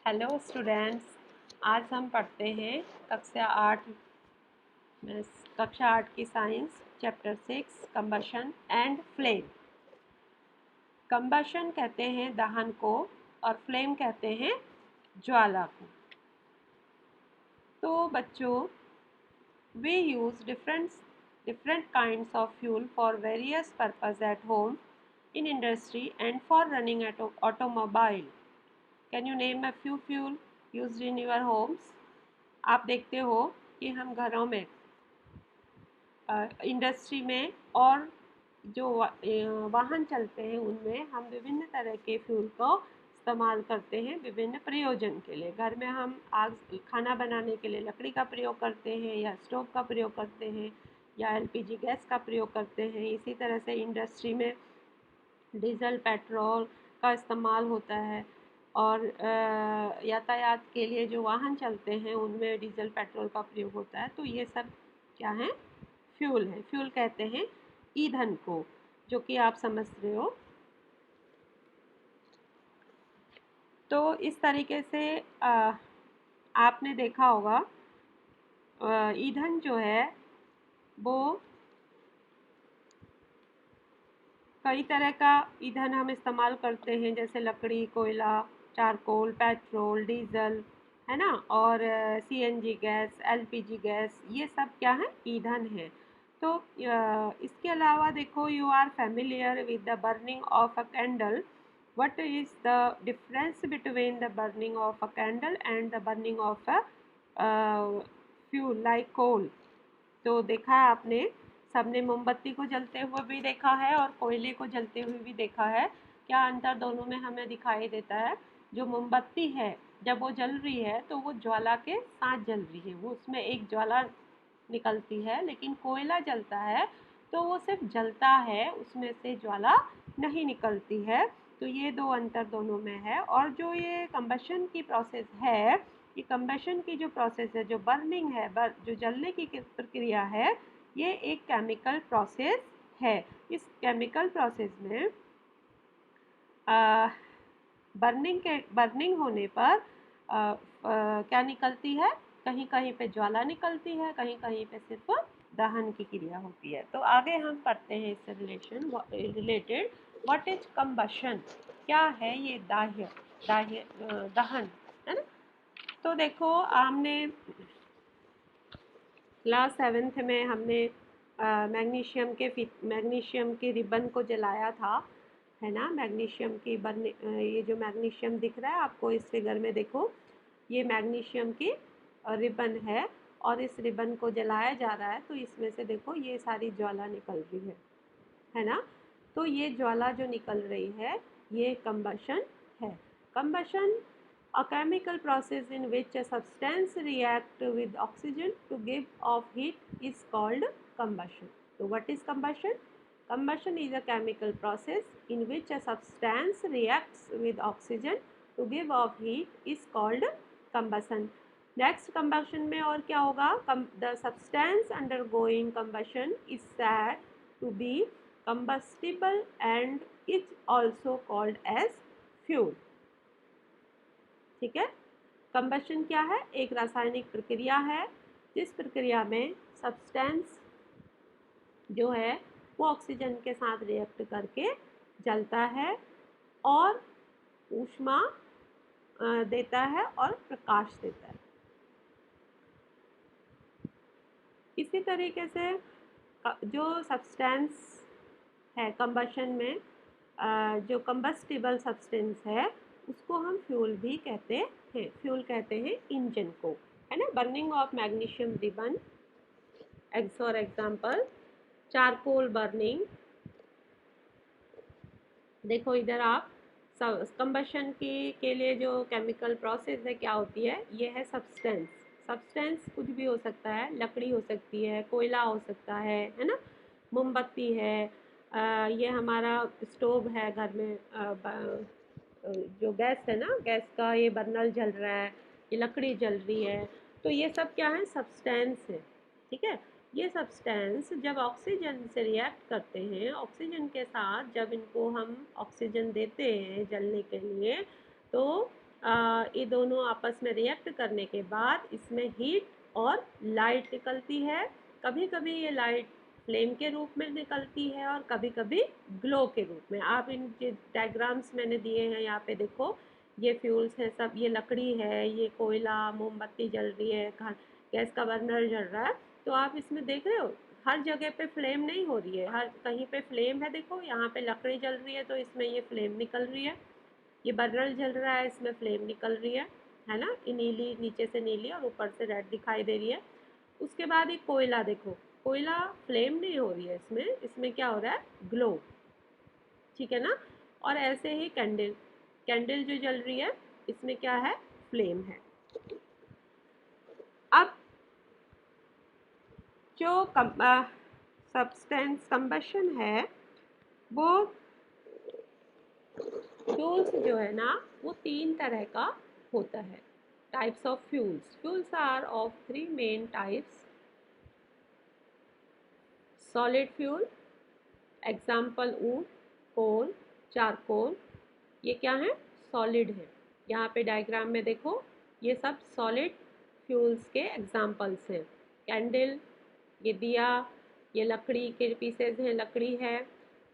Hello students, आज हम पढ़ते हैं कक्षा 8 की science chapter 6 combustion and flame. Combustion कहते हैं दहन को और फ्लेम कहते हैं ज्वाला को। तो बच्चों, we use different kinds of fuel for various purpose at home, in industry and for running automobile. Can you name a few fuel used in your homes? आप देखते हो कि हम घरों में, इंडस्ट्री में और जो वाहन चलते हैं उनमें हम विभिन्न तरह के फ्यूल को इस्तेमाल करते हैं विभिन्न प्रयोजन के लिए। घर में हम आग खाना बनाने के लिए लकड़ी का प्रयोग करते हैं या स्टोव का प्रयोग करते हैं या एलपीजी गैस का प्रयोग करते हैं। इसी तरह से इंडस्ट्री में डीजल पेट्रोल का इस्तेमाल होता है और यातायात के लिए जो वाहन चलते हैं उनमें डीजल पेट्रोल का प्रयोग होता है। तो ये सब क्या है? फ्यूल है। फ्यूल कहते हैं ईंधन को, जो कि आप समझ रहे हो। तो इस तरीके से आपने देखा होगा ईंधन जो है वो कई तरह का ईंधन हम इस्तेमाल करते हैं, जैसे लकड़ी, कोयला, चारकोल, पेट्रोल, डीजल, है ना, और सीएनजी गैस, एलपीजी गैस, ये सब क्या है? ईंधन है। तो इसके अलावा देखो, you are familiar with the burning of a candle. What is the difference between the burning of a candle and the burning of a fuel like coal? तो देखा आपने, सबने मोमबत्ती को जलते हुए भी देखा है और कोयले को जलते हुए भी देखा है। क्या अंतर दोनों में हमें दिखाई देता है? जो मोमबत्ती है, जब वो जल रही है तो वो ज्वाला के साथ जल रही है, वो उसमें एक ज्वाला निकलती है। लेकिन कोयला जलता है तो वो सिर्फ जलता है, उसमें से ज्वाला नहीं निकलती है। तो ये दो अंतर दोनों में है। और जो ये कंबशन की प्रोसेस है, ये कंबशन की जो प्रोसेस है, जो बर्निंग है, जो जलने की प्रक्रिया है, ये एक केमिकल प्रोसेस है। इस केमिकल प्रोसेस में बर्निंग होने पर क्या निकलती है? कहीं कहीं पे ज्वाला निकलती है, कहीं कहीं पे सिर्फ दहन की क्रिया होती है। तो आगे हम पढ़ते हैं इससे रिलेटेड व्हाट इज कंबशन। क्या है ये दहन, है ना? तो देखो, हमने क्लास 7th में हमने मैग्नीशियम के रिबन को जलाया था, है ना। मैग्नीशियम की ये जो मैग्नीशियम दिख रहा है आपको इस फिगर में, देखो, ये मैग्नीशियम की रिबन है और इस रिबन को जलाया जा रहा है। तो इसमें से देखो ये सारी ज्वाला निकल रही है ना। तो ये ज्वाला जो निकल रही है ये कंबशन है। Combustion, a chemical process in which a substance react with oxygen to give off heat, is called combustion. So what is combustion? Combustion is a chemical process in which a substance reacts with oxygen to give off heat, is called combustion. Next, combustion में और क्या होगा? The substance undergoing combustion is said to be combustible and is also called as fuel. ठीक है। Combustion क्या है? एक रासायनिक प्रक्रिया है जिस प्रक्रिया में सब्सटेंस जो है वो ऑक्सीजन के साथ रिएक्ट करके जलता है और ऊष्मा देता है और प्रकाश देता है। इसी तरीके से जो सब्सटेंस है कंबशन में, जो कंबस्टिबल सब्सटेंस है, उसको हम फ्यूल भी कहते हैं। फ्यूल कहते हैं इंजन को, है ना। Burning of magnesium ribbon, for example charcoal burning. देखो इधर आप, कंबशन की के लिए जो केमिकल प्रोसेस है क्या होती है? ये है सब्सटेंस। सब्सटेंस कुछ भी हो सकता है, लकड़ी हो सकती है, कोयला हो सकता है ना, मोमबत्ती है, ये हमारा स्टोव है घर में, जो गैस है ना, गैस का ये बर्नल जल रहा है, ये लकड़ी जल रही है। तो ये सब क्या है? सब्सटेंस है। ठीक है। ये सब्सटेंस जब ऑक्सीजन से रिएक्ट करते हैं, ऑक्सीजन के साथ जब इनको हम ऑक्सीजन देते हैं जलने के लिए, तो ये दोनों आपस में रिएक्ट करने के बाद इसमें हीट और लाइट निकलती है। कभी कभी ये लाइट फ्लेम के रूप में निकलती है और कभी कभी ग्लो के रूप में। आप इन डायग्राम्स मैंने दिए हैं यहाँ पे देखो, ये फ्यूल्स है सब, ये लकड़ी है, ये कोयला, मोमबत्ती जल रही है, गैस का बर्नर जल रहा है। तो आप इसमें देख रहे हो हर जगह पे फ्लेम नहीं हो रही है, हर कहीं पे फ्लेम है। देखो यहाँ पे लकड़ी जल रही है तो इसमें ये फ्लेम निकल रही है, ये बर्नर जल रहा है इसमें फ्लेम निकल रही है ना। ये नीली, नीचे से नीली और ऊपर से रेड दिखाई दे रही है। उसके बाद एक कोयला देखो, कोयला फ्लेम नहीं हो रही है इसमें, इसमें क्या हो रहा है, ग्लो, ठीक है ना। और ऐसे ही कैंडल, कैंडल जो जल रही है इसमें क्या है, फ्लेम है। अब जो सब्सटेंस कंबशन है वो फ्यूल्स जो है ना वो 3 तरह का होता है। Types of fuels, fuels are of 3 main types. Solid fuel, example wood, coal, charcoal, ये क्या है, सॉलिड है। यहाँ पे डायग्राम में देखो ये सब सॉलिड फ्यूल्स के एग्जाम्पल्स हैं। कैंडल, ये दिया, ये लकड़ी के पीसेज हैं, लकड़ी है,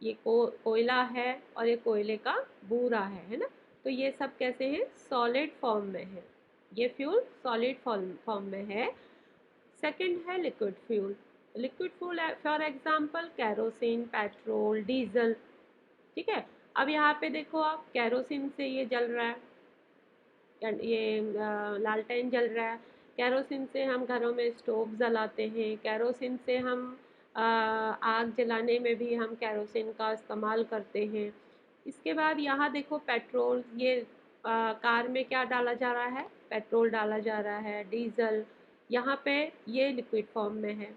ये कोयला है और ये कोयले का बूरा है ना। तो ये सब कैसे हैं, सॉलिड फॉर्म में है, ये फ्यूल सॉलिड फॉर्म में है। सेकंड है liquid fuel, liquid fuel for example kerosene, petrol, diesel, ठीक है। अब यहाँ पे देखो आप, कैरोसिन से ये जल रहा है, ये लालटेन जल रहा है। कैरोसिन से हम घरों में स्टोव जलाते हैं, कैरोसिन से हम आग जलाने में भी हम कैरोसिन का इस्तेमाल करते हैं। इसके बाद यहाँ देखो पेट्रोल, ये कार में क्या डाला जा रहा है, पेट्रोल डाला जा रहा है, डीजल, यहाँ पे ये लिक्विड फॉर्म में है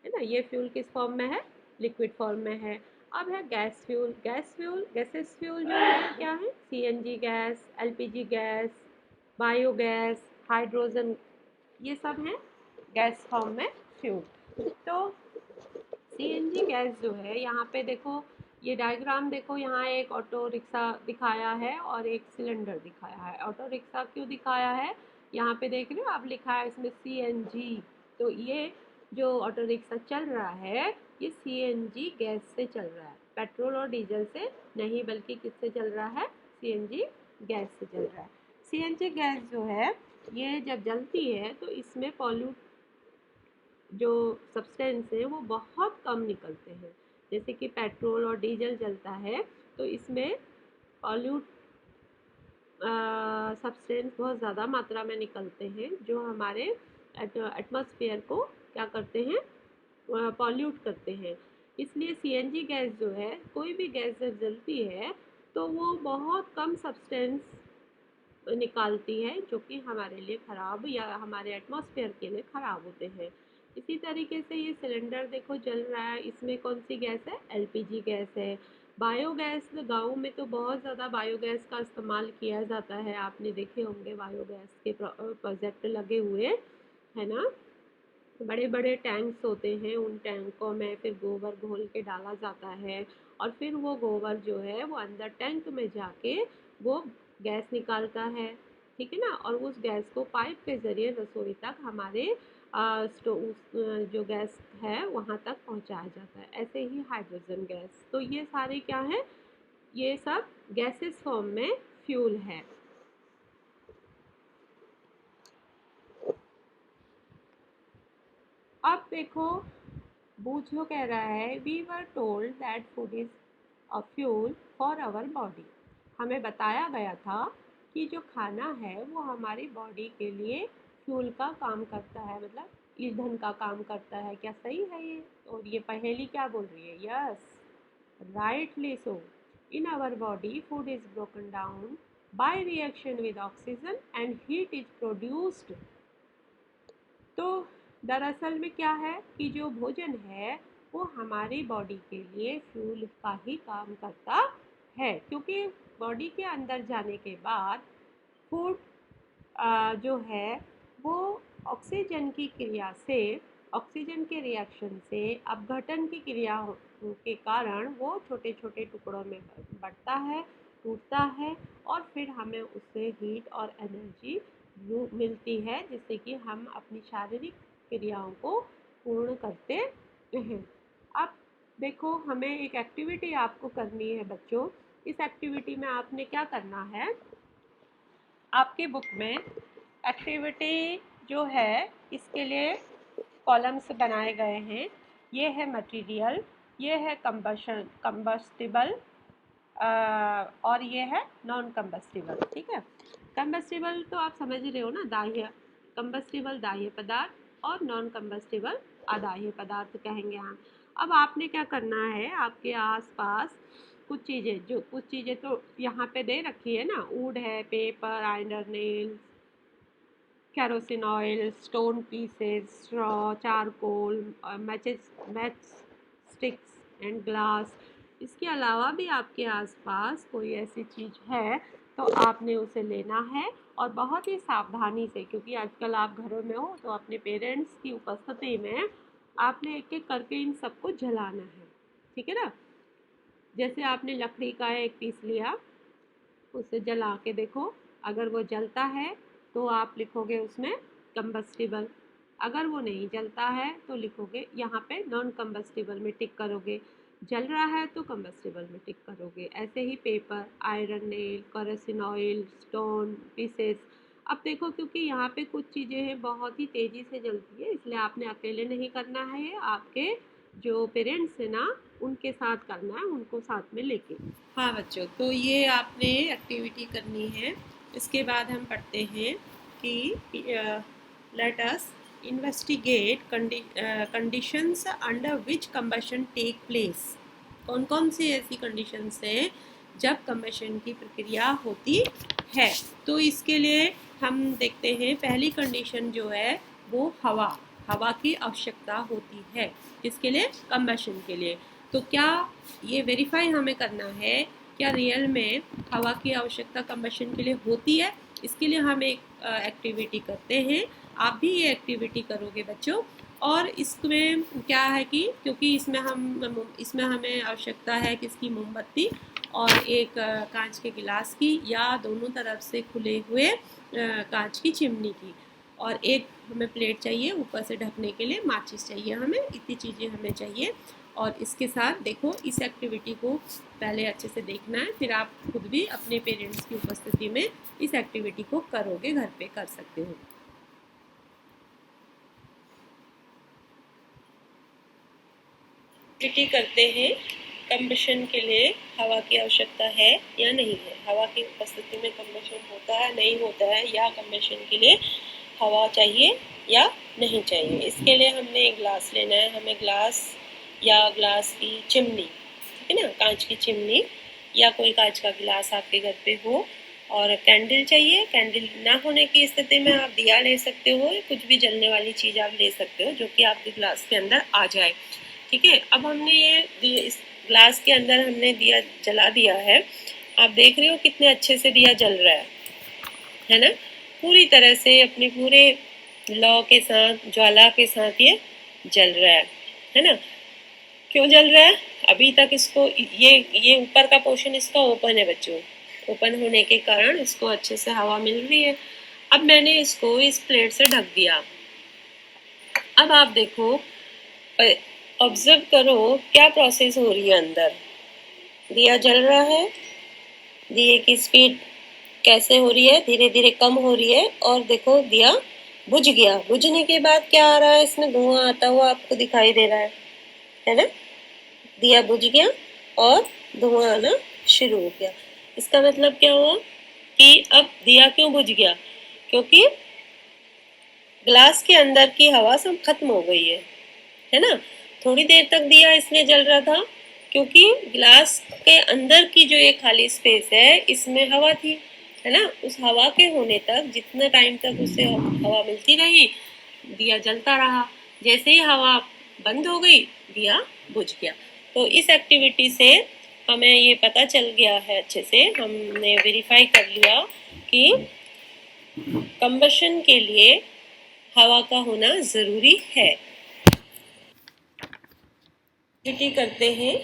ना। ये फ्यूल किस फॉर्म में है, लिक्विड फॉर्म में है। अब है gas fuel, gas fuel, gases fuel जो है क्या है, CNG gas, LPG gas, biogas, hydrogen, ये सब हैं गैस फॉर्म में फ्यूल। तो सीएनजी गैस जो है, यहाँ पे देखो ये डायग्राम देखो, यहाँ एक ऑटो रिक्शा दिखाया है और एक सिलेंडर दिखाया है। ऑटो रिक्शा क्यों दिखाया है, यहाँ पे देख रहे हो आप, लिखा है इसमें सीएनजी। तो ये जो ऑटो रिक्शा चल रहा है ये सीएनजी गैस से चल रहा है, पेट्रोल और डीजल से नहीं, बल्कि किससे चल रहा है, सीएनजी गैस से चल रहा है। सीएनजी गैस जो है ये जब जलती है तो इसमें पॉल्यूट जो सब्सटेंस है वो बहुत कम निकलते हैं। जैसे कि पेट्रोल और डीजल जलता है तो इसमें पॉल्यूट सब्सटेंस बहुत ज़्यादा मात्रा में निकलते हैं जो हमारे एटमॉस्फेयर को क्या करते हैं, पॉल्यूट करते हैं। इसलिए सीएनजी गैस जो है, कोई भी गैस जब जलती है तो वो बहुत कम सब्सटेंस निकालती है जो कि हमारे लिए ख़राब या हमारे एटमॉस्फेयर के लिए ख़राब होते हैं। इसी तरीके से ये सिलेंडर देखो जल रहा है, इसमें कौन सी गैस है, एलपीजी गैस है। बायोगैस, गाँव में तो बहुत ज़्यादा बायोगैस का इस्तेमाल किया जाता है, आपने देखे होंगे बायोगैस के प्रोजेक्ट लगे हुए, है ना। बड़े बड़े टैंक्स होते हैं, उन टैंकों में फिर गोबर घोल के डाला जाता है और फिर वो गोबर जो है वो अंदर टैंक में जाके वो गैस निकालता है, ठीक है ना। और उस गैस को पाइप के ज़रिए रसोई तक हमारे जो गैस है वहाँ तक पहुँचाया जाता है। ऐसे ही हाइड्रोजन गैस, तो ये सारे क्या है, ये सब गैसेस फॉर्म में फ्यूल है। अब देखो बूझो कह रहा है, we were told that food is a fuel for our body. हमें बताया गया था कि जो खाना है वो हमारी बॉडी के लिए फ्यूल का काम करता है, मतलब ईंधन का काम करता है। क्या सही है ये, और ये पहेली क्या बोल रही है, yes, rightly so. In our body, food is broken down by reaction with oxygen and heat is produced. तो दरअसल में क्या है कि जो भोजन है वो हमारी बॉडी के लिए फ्यूल का ही काम करता है, क्योंकि बॉडी के अंदर जाने के बाद फूड जो है वो ऑक्सीजन की क्रिया से, ऑक्सीजन के रिएक्शन से, अपघटन की क्रिया के कारण वो छोटे छोटे टुकड़ों में बढ़ता है, टूटता है और फिर हमें उससे हीट और एनर्जी मिलती है, जिससे कि हम अपनी शारीरिक क्रियाओं को पूर्ण करते हैं। अब देखो, हमें एक एक्टिविटी आपको करनी है बच्चों। इस एक्टिविटी में आपने क्या करना है, आपके बुक में एक्टिविटी जो है इसके लिए कॉलम्स बनाए गए हैं। ये है मटेरियल, ये है कंबस्टिबल, और ये है नॉन कंबस्टिबल। ठीक है, कंबस्टिबल तो आप समझ रहे हो ना, दाह्य। कंबस्टिबल दाह्य पदार्थ और नॉन कंबस्टिबल अदाह्य पदार्थ कहेंगे हम। अब आपने क्या करना है, आपके आसपास कुछ चीज़ें तो यहाँ पे दे रखी है ना, वुड है, paper, iron nails, kerosene oil, stone pieces, straw, charcoal, match sticks and glass. इसके अलावा भी आपके आसपास कोई ऐसी चीज़ है तो आपने उसे लेना है, और बहुत ही सावधानी से, क्योंकि आजकल आप घरों में हो तो अपने पेरेंट्स की उपस्थिति में आपने एक एक करके इन सबको जलाना है। ठीक है ना। जैसे आपने लकड़ी का एक पीस लिया, उसे जला के देखो, अगर वो जलता है तो आप लिखोगे उसमें कंबस्टिबल, अगर वो नहीं जलता है तो लिखोगे यहाँ पे नॉन कंबस्टिबल में टिक करोगे, जल रहा है तो कंबस्टिबल में टिक करोगे। ऐसे ही paper, iron nail, kerosene oil, stone pieces. अब देखो, क्योंकि यहाँ पे कुछ चीज़ें हैं बहुत ही तेज़ी से जलती है, इसलिए आपने अकेले नहीं करना है, ये आपके जो पेरेंट्स हैं ना उनके साथ करना है, उनको साथ में लेके। हाँ बच्चों, तो ये आपने एक्टिविटी करनी है। इसके बाद हम पढ़ते हैं कि let us investigate conditions under which combustion take place. कौन कौन सी ऐसी कंडीशंस हैं जब कंबशन की प्रक्रिया होती है। तो इसके लिए हम देखते हैं, पहली कंडीशन जो है वो हवा की आवश्यकता होती है। किसके लिए? कंबशन के लिए। तो क्या ये वेरीफाई हमें करना है, क्या रियल में हवा की आवश्यकता कंबशन के लिए होती है। इसके लिए हम एक एक्टिविटी करते हैं। आप भी ये एक्टिविटी करोगे बच्चों। और इसमें क्या है कि क्योंकि इसमें हमें आवश्यकता है किसकी? मोमबत्ती और एक कांच के गिलास की, या दोनों तरफ से खुले हुए कांच की चिमनी की, और एक हमें प्लेट चाहिए ऊपर से ढकने के लिए, माचिस चाहिए हमें। इतनी चीज़ें हमें चाहिए। और इसके साथ देखो, इस एक्टिविटी को पहले अच्छे से देखना है, फिर आप खुद भी अपने पेरेंट्स की उपस्थिति में इस एक्टिविटी को करोगे, घर पे कर सकते हो। एक्टिविटी करते हैं, कंबशन के लिए हवा की आवश्यकता है या नहीं है, हवा की उपस्थिति में कंबशन होता है नहीं होता है, या कंबशन के लिए हवा चाहिए या नहीं चाहिए। इसके लिए हमने एक ग्लास लेना है, हमें ग्लास या ग्लास की चिमनी, ठीक है ना, कांच की चिमनी या कोई कांच का गिलास आपके घर पे हो, और कैंडल चाहिए। कैंडल ना होने की स्थिति में आप दिया ले सकते हो, कुछ भी जलने वाली चीज़ आप ले सकते हो जो कि आपके ग्लास के अंदर आ जाए। ठीक है, अब हमने ये इस ग्लास के अंदर हमने दिया जला दिया है। आप देख रहे हो कितने अच्छे से दिया जल रहा है ना, पूरी तरह से अपने पूरे लौ के साथ, ज्वाला के साथ ये जल रहा है ना। क्यों जल रहा है? अभी तक इसको ये ऊपर का पोर्शन इसका ओपन है बच्चों, ओपन होने के कारण इसको अच्छे से हवा मिल रही है। अब मैंने इसको इस प्लेट से ढक दिया। अब आप देखो, ऑब्जर्व करो क्या प्रोसेस हो रही है अंदर। दिया जल रहा है, दिए की स्पीड कैसे हो रही है? धीरे धीरे कम हो रही है, और देखो दिया बुझ गया। बुझने के बाद क्या आ रहा है? इसमें धुआं आता हुआ आपको दिखाई दे रहा है ना। दिया बुझ गया और धुआं आना शुरू हो गया। इसका मतलब क्या हुआ कि अब दिया क्यों बुझ गया? क्योंकि ग्लास के अंदर की हवा सब खत्म हो गई है ना। थोड़ी देर तक दिया इसलिए जल रहा था क्योंकि ग्लास के अंदर की जो ये खाली स्पेस है इसमें हवा थी, है ना। उस हवा के होने तक जितना टाइम तक उसे हवा मिलती रही, दिया जलता रहा। जैसे ही हवा बंद हो गई, दिया बुझ गया। तो इस एक्टिविटी से हमें ये पता चल गया है, अच्छे से हमने वेरीफाई कर लिया कि कंबशन के लिए हवा का होना ज़रूरी है। एक्टिविटी करते हैं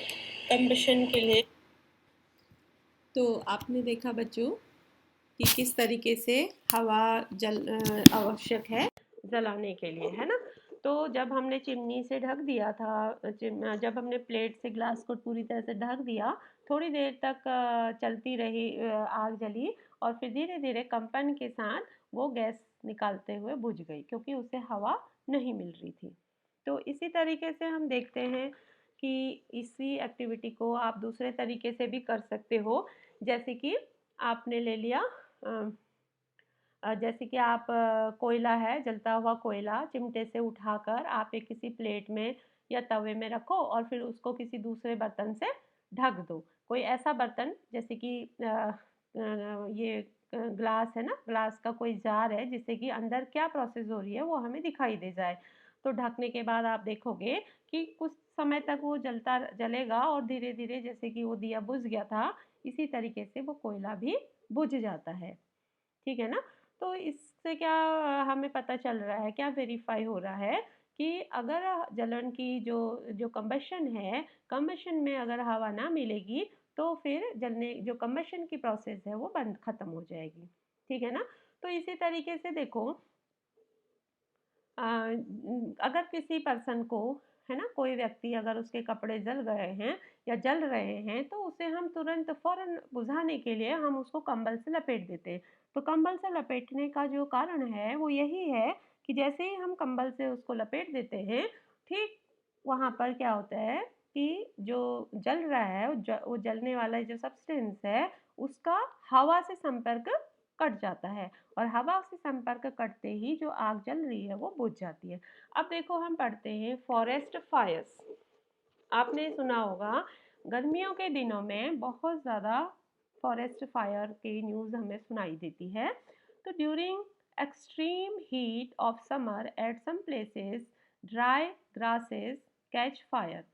कंबशन के लिए। तो आपने देखा बच्चों कि किस तरीके से हवा आवश्यक है जलाने के लिए, है ना। तो जब हमने चिमनी से ढक दिया था, जब हमने प्लेट से ग्लास को पूरी तरह से ढक दिया, थोड़ी देर तक चलती रही, आग जली और फिर धीरे धीरे कंपन के साथ वो गैस निकालते हुए बुझ गई, क्योंकि उसे हवा नहीं मिल रही थी। तो इसी तरीके से हम देखते हैं कि इसी एक्टिविटी को आप दूसरे तरीके से भी कर सकते हो। जैसे कि आपने ले लिया, जैसे कि आप कोयला है, जलता हुआ कोयला चिमटे से उठाकर आप एक किसी प्लेट में या तवे में रखो और फिर उसको किसी दूसरे बर्तन से ढक दो। कोई ऐसा बर्तन जैसे कि ये ग्लास है ना, ग्लास का कोई जार है, जिससे कि अंदर क्या प्रोसेस हो रही है वो हमें दिखाई दे जाए। तो ढकने के बाद आप देखोगे कि कुछ समय तक वो जलेगा और धीरे धीरे, जैसे कि वो दिया बुझ गया था, इसी तरीके से वो कोयला भी बुझ जाता है। ठीक है ना। तो इससे क्या हमें पता चल रहा है, क्या वेरीफाई हो रहा है कि अगर जलन की जो कंबशन है, कंबशन में अगर हवा ना मिलेगी तो फिर जलने जो कंबशन की प्रोसेस है वो बंद खत्म हो जाएगी। ठीक है ना। तो इसी तरीके से देखो, अगर किसी पर्सन को, है ना, कोई व्यक्ति अगर उसके कपड़े जल गए हैं या जल रहे हैं तो उसे हम तुरंत फौरन बुझाने के लिए हम उसको कंबल से लपेट देते हैं। तो कंबल से लपेटने का जो कारण है वो यही है कि जैसे ही हम कंबल से उसको लपेट देते हैं, ठीक वहाँ पर क्या होता है कि जो जल रहा है वो जलने वाला जो सब्सटेंस है उसका हवा से संपर्क कट जाता है, और हवा से संपर्क कटते ही जो आग जल रही है वो बुझ जाती है। अब देखो हम पढ़ते हैं फॉरेस्ट फायर्स। आपने सुना होगा गर्मियों के दिनों में बहुत ज़्यादा फॉरेस्ट फायर की न्यूज़ हमें सुनाई देती है। तो during extreme heat of summer at some places dry grasses catch fire.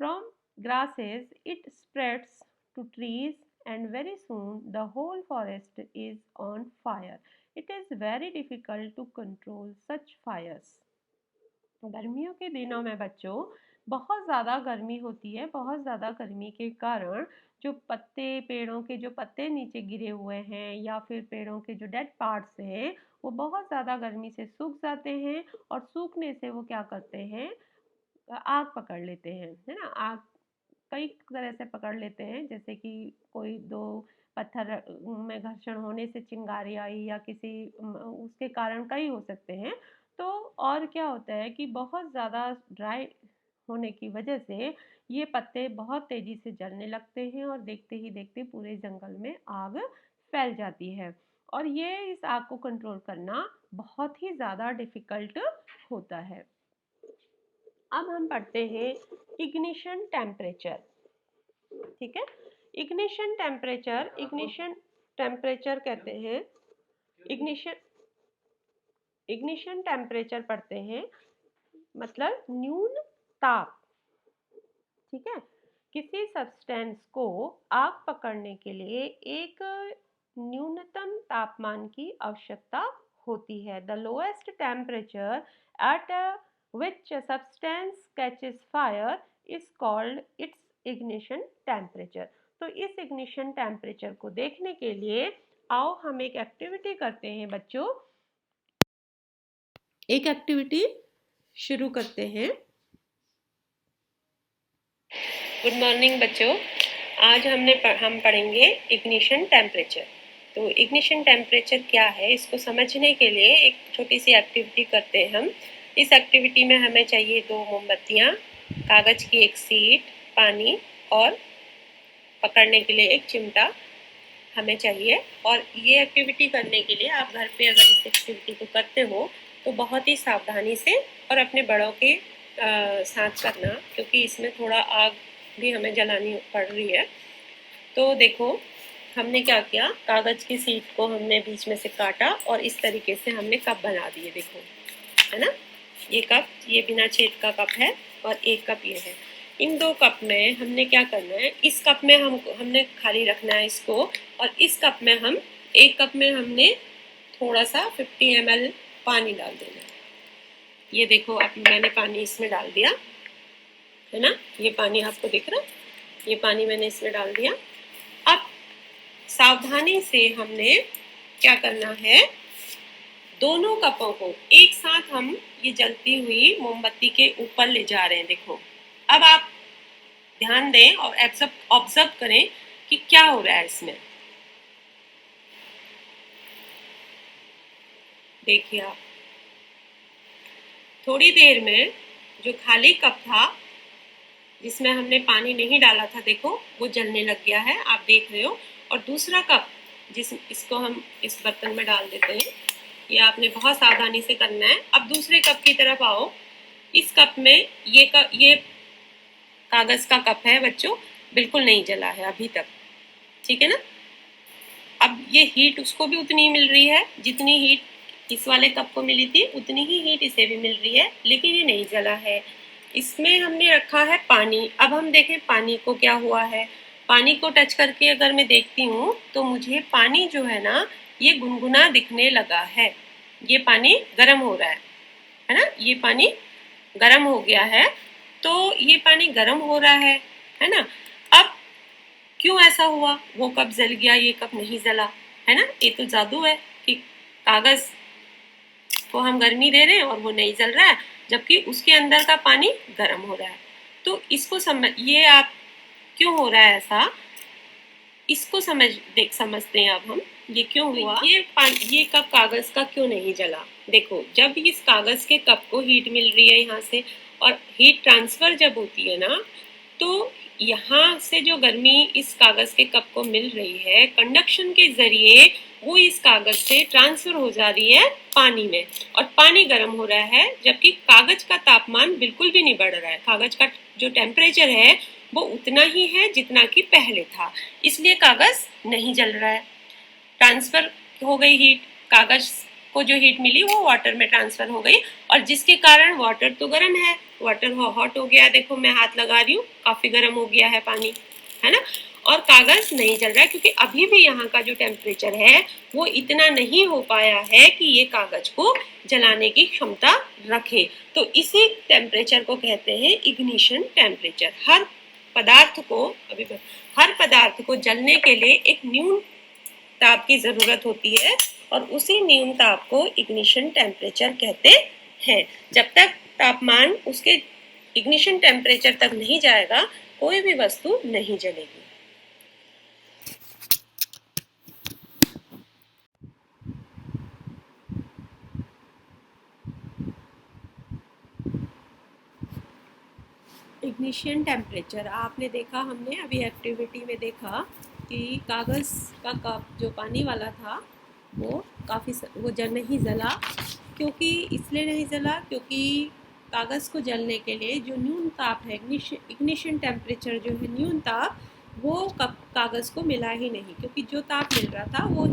From grasses, it spreads to trees, and very soon the whole forest is on fire. It is very difficult to control such fires. गर्मियों के दिनों में बच्चों बहुत ज़्यादा गर्मी होती है। बहुत ज़्यादा गर्मी के कारण जो पत्ते, पेड़ों के जो पत्ते नीचे गिरे हुए हैं या फिर पेड़ों के जो डेड पार्ट्स हैं वो बहुत ज़्यादा गर्मी से सूख जाते हैं, और सूखने से वो क्या करते हैं, आग पकड़ लेते हैं, है ना। आग कई तरह से पकड़ लेते हैं, जैसे कि कोई दो पत्थर में घर्षण होने से चिंगारी आई या किसी उसके कारण कई हो सकते हैं। तो और क्या होता है कि बहुत ज़्यादा ड्राई होने की वजह से ये पत्ते बहुत तेज़ी से जलने लगते हैं और देखते ही देखते पूरे जंगल में आग फैल जाती है, और ये इस आग को कंट्रोल करना बहुत ही ज़्यादा डिफ़िकल्ट होता है। अब हम पढ़ते हैं इग्निशन टेम्परेचर। ठीक है। इग्निशन टेम्परेचर कहते हैं, इग्निशन इग्निशन टेम्परेचर पढ़ते हैं, मतलब न्यून ताप। ठीक है। किसी सब्सटेंस को आग पकड़ने के लिए एक न्यूनतम तापमान की आवश्यकता होती है। The lowest temperature at which a substance catches fire is called its ignition temperature. तो इस इग्निशन टेम्परेचर को देखने के लिए आओ हम एक एक्टिविटी करते हैं बच्चों। एक एक्टिविटी शुरू करते हैं। गुड मॉर्निंग बच्चों। आज हम पढ़ेंगे इग्निशन टेम्परेचर। तो इग्निशन टेम्परेचर क्या है इसको समझने के लिए एक छोटी सी एक्टिविटी करते हैं हम। इस एक्टिविटी में हमें चाहिए 2 मोमबत्तियाँ, कागज़ की एक शीट, पानी और पकड़ने के लिए एक चिमटा हमें चाहिए। और ये एक्टिविटी करने के लिए आप घर पे अगर इस एक्टिविटी को करते हो तो बहुत ही सावधानी से और अपने बड़ों के साथ करना, क्योंकि इसमें थोड़ा आग भी हमें जलानी पड़ रही है। तो देखो हमने क्या किया, कागज़ की शीट को हमने बीच में से काटा और इस तरीके से हमने कप बना दिए। देखो, है ना, ये कप, ये बिना छेद का कप है और एक कप ये है। इन 2 कप में हमने क्या करना है, इस कप में हमने खाली रखना है इसको, और इस कप में एक कप में हमने थोड़ा सा 50 ml पानी डाल देना है। ये देखो अब मैंने पानी इसमें डाल दिया, है ना, ये पानी आपको दिख रहा है, ये पानी मैंने इसमें डाल दिया। अब सावधानी से हमने क्या करना है, दोनों कपों को एक साथ हम ये जलती हुई मोमबत्ती के ऊपर ले जा रहे हैं। देखो, अब आप ध्यान दें और ऑब्जर्व करें कि क्या हो रहा है इसमें। देखिए आप, थोड़ी देर में जो खाली कप था जिसमें हमने पानी नहीं डाला था, देखो वो जलने लग गया है, आप देख रहे हो। और दूसरा कप इसको हम इस बर्तन में डाल देते हैं। ये आपने बहुत सावधानी से करना है। अब दूसरे कप की तरफ आओ। इस कप में ये कागज का कप है बच्चों, बिल्कुल नहीं जला है अभी तक, ठीक है ना। अब ये हीट उसको भी उतनी मिल रही है जितनी हीट इस वाले कप को मिली थी, उतनी ही हीट इसे भी मिल रही है, लेकिन ये नहीं जला है। इसमें हमने रखा है पानी। अब हम देखें पानी को क्या हुआ है। पानी को टच करके अगर मैं देखती हूँ तो मुझे पानी जो है ना, ये गुनगुना दिखने लगा है। ये पानी गर्म हो रहा है ना, ये पानी गर्म हो गया है। तो ये पानी गर्म हो रहा है ना। अब क्यों ऐसा हुआ, वो कप जल गया, ये कप नहीं जला, है ना। ये तो जादू है कि कागज को हम गर्मी दे रहे हैं और वो नहीं जल रहा है, जबकि उसके अंदर का पानी गर्म हो रहा है। तो इसको ये आप क्यों हो रहा है ऐसा, इसको समझते हैं अब हम, ये क्यों हुआ। ये कप कागज का क्यों नहीं जला। देखो, जब इस कागज के कप को हीट मिल रही है यहाँ से, और हीट ट्रांसफर जब होती है ना, तो यहाँ से जो गर्मी इस कागज के कप को मिल रही है, कंडक्शन के जरिए वो इस कागज से ट्रांसफर हो जा रही है पानी में, और पानी गर्म हो रहा है, जबकि कागज का तापमान बिल्कुल भी नहीं बढ़ रहा है। कागज का जो टेम्परेचर है वो उतना ही है जितना कि पहले था, इसलिए कागज नहीं जल रहा है। ट्रांसफर हो गई हीट, कागज को जो हीट मिली वो वाटर में ट्रांसफर हो गई, और जिसके कारण वाटर तो गर्म है, वाटर हॉट हो गया। देखो मैं हाथ लगा रही हूँ, काफी गर्म हो गया है पानी, है ना। और कागज नहीं जल रहा है क्योंकि अभी भी यहाँ का जो टेम्परेचर है वो इतना नहीं हो पाया है कि ये कागज को जलाने की क्षमता रखे। तो इसी टेम्परेचर को कहते हैं इग्निशन टेम्परेचर। हर पदार्थ को जलने के लिए एक न्यून ताप की जरूरत होती है, और उसी न्यून ताप को इग्निशन टेम्परेचर कहते हैं। जब तक तापमान उसके इग्निशन टेम्परेचर तक नहीं जाएगा, कोई भी वस्तु नहीं जलेगी। इग्निशन टेम्परेचर आपने देखा, हमने अभी एक्टिविटी में देखा कि कागज़ का कप जो पानी वाला था वो नहीं जला। क्योंकि इसलिए नहीं जला क्योंकि कागज़ को जलने के लिए जो न्यून ताप है, इग्निशन टेम्परेचर जो है न्यून ताप, वो कागज़ को मिला ही नहीं, क्योंकि जो ताप मिल रहा था वो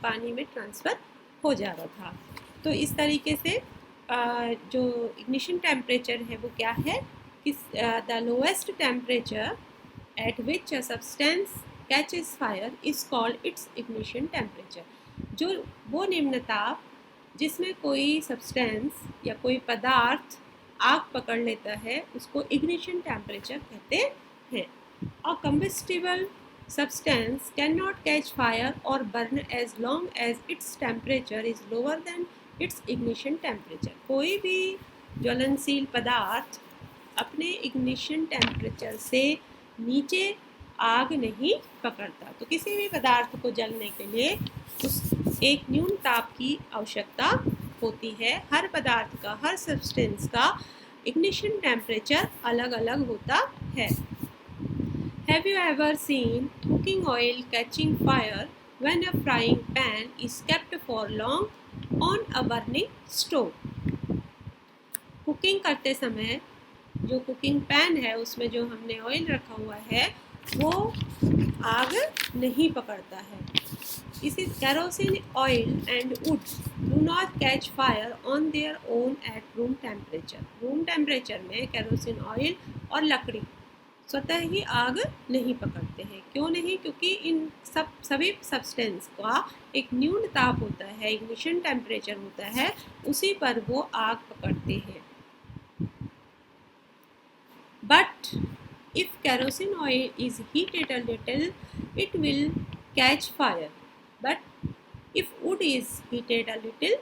पानी में ट्रांसफ़र हो जा रहा था। तो इस तरीके से जो इग्निशन टेम्परेचर है वो क्या है, the lowest temperature at which a substance catches fire is called its ignition temperature। जो वो निम्न ताप जिसमें कोई सब्सटेंस या कोई पदार्थ आग पकड़ लेता है उसको इग्निशन टेम्परेचर कहते हैं। A combustible substance cannot catch fire or burn as long as its temperature is lower than its ignition temperature। कोई भी ज्वलनशील पदार्थ अपने इग्निशन टेम्परेचर से नीचे आग नहीं पकड़ता। तो किसी भी पदार्थ को जलने के लिए उस एक न्यून ताप की आवश्यकता होती है। हर पदार्थ का, हर सब्सटेंस का इग्निशन टेम्परेचर अलग अलग होता है। Have you ever seen cooking oil catching fire when a frying pan is kept for long on a burning stove? Cooking करते समय जो कुकिंग पैन है उसमें जो हमने ऑयल रखा हुआ है वो आग नहीं पकड़ता है। इसी kerosene oil and would do not catch fire on their own at room temperature. Room temperature में कैरोसिन ऑयल और लकड़ी स्वतः ही आग नहीं पकड़ते हैं। क्यों नहीं? क्योंकि इन सभी सब्सटेंस का एक न्यून ताप होता है, इग्निशन टेम्परेचर होता है, उसी पर वो आग पकड़ते हैं। But if kerosene oil is heated a little, it will catch fire. But If wood is heated a little,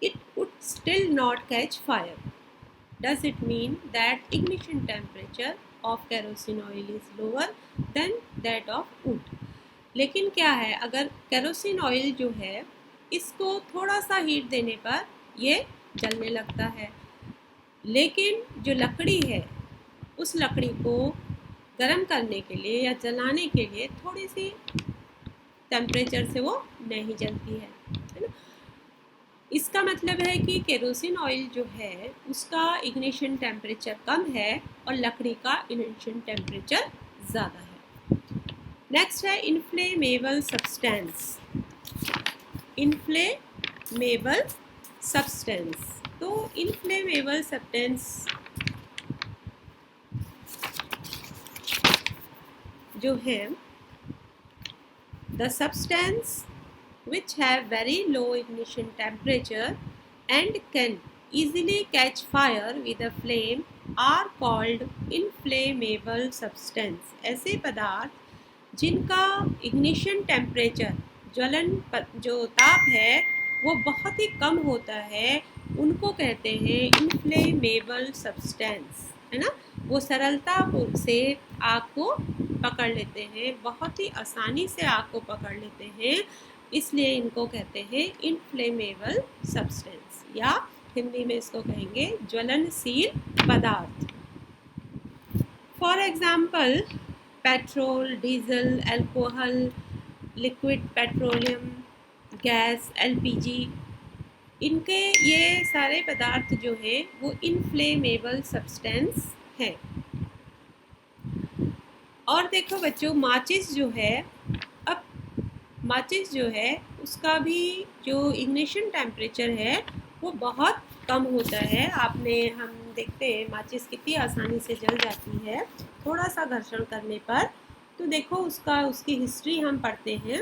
it would still not catch fire. Does it mean that ignition temperature of kerosene oil is lower than that of wood? लेकिन क्या है, अगर kerosene oil जो है इसको थोड़ा सा heat देने पर ये जलने लगता है, लेकिन जो लकड़ी है उस लकड़ी को गर्म करने के लिए या जलाने के लिए थोड़ी सी टेम्परेचर से वो नहीं जलती है ना। इसका मतलब है कि केरोसिन ऑयल जो है उसका इग्निशन टेम्परेचर कम है और लकड़ी का इग्निशन टेम्परेचर ज़्यादा है। नेक्स्ट है इनफ्लेमेबल सब्सटेंस। इनफ्लेमेबल सब्सटेंस, तो इनफ्लेमेबल सब्सटेंस जो है, the substance which have very low ignition temperature and can easily catch fire with a flame are called inflammable substance। ऐसे पदार्थ जिनका इग्निशन टेम्परेचर, ज्वलन जो ताप है वो बहुत ही कम होता है, उनको कहते हैं इनफ्लेमेबल सब्सटेंस, है ना। वो सरलता से आग को पकड़ लेते हैं, बहुत ही आसानी से आग को पकड़ लेते हैं, इसलिए इनको कहते हैं इनफ्लेमेबल सब्सटेंस, या हिंदी में इसको कहेंगे ज्वलनशील पदार्थ। For example petrol, diesel, alcohol, liquid petroleum gas, LPG, इनके ये सारे पदार्थ जो हैं वो इनफ्लेमेबल सब्सटेंस है। और देखो बच्चों, माचिस जो है, अब माचिस जो है उसका भी जो इग्निशन टेम्परेचर है वो बहुत कम होता है। हम देखते हैं माचिस कितनी आसानी से जल जाती है थोड़ा सा घर्षण करने पर। तो देखो उसकी हिस्ट्री हम पढ़ते हैं।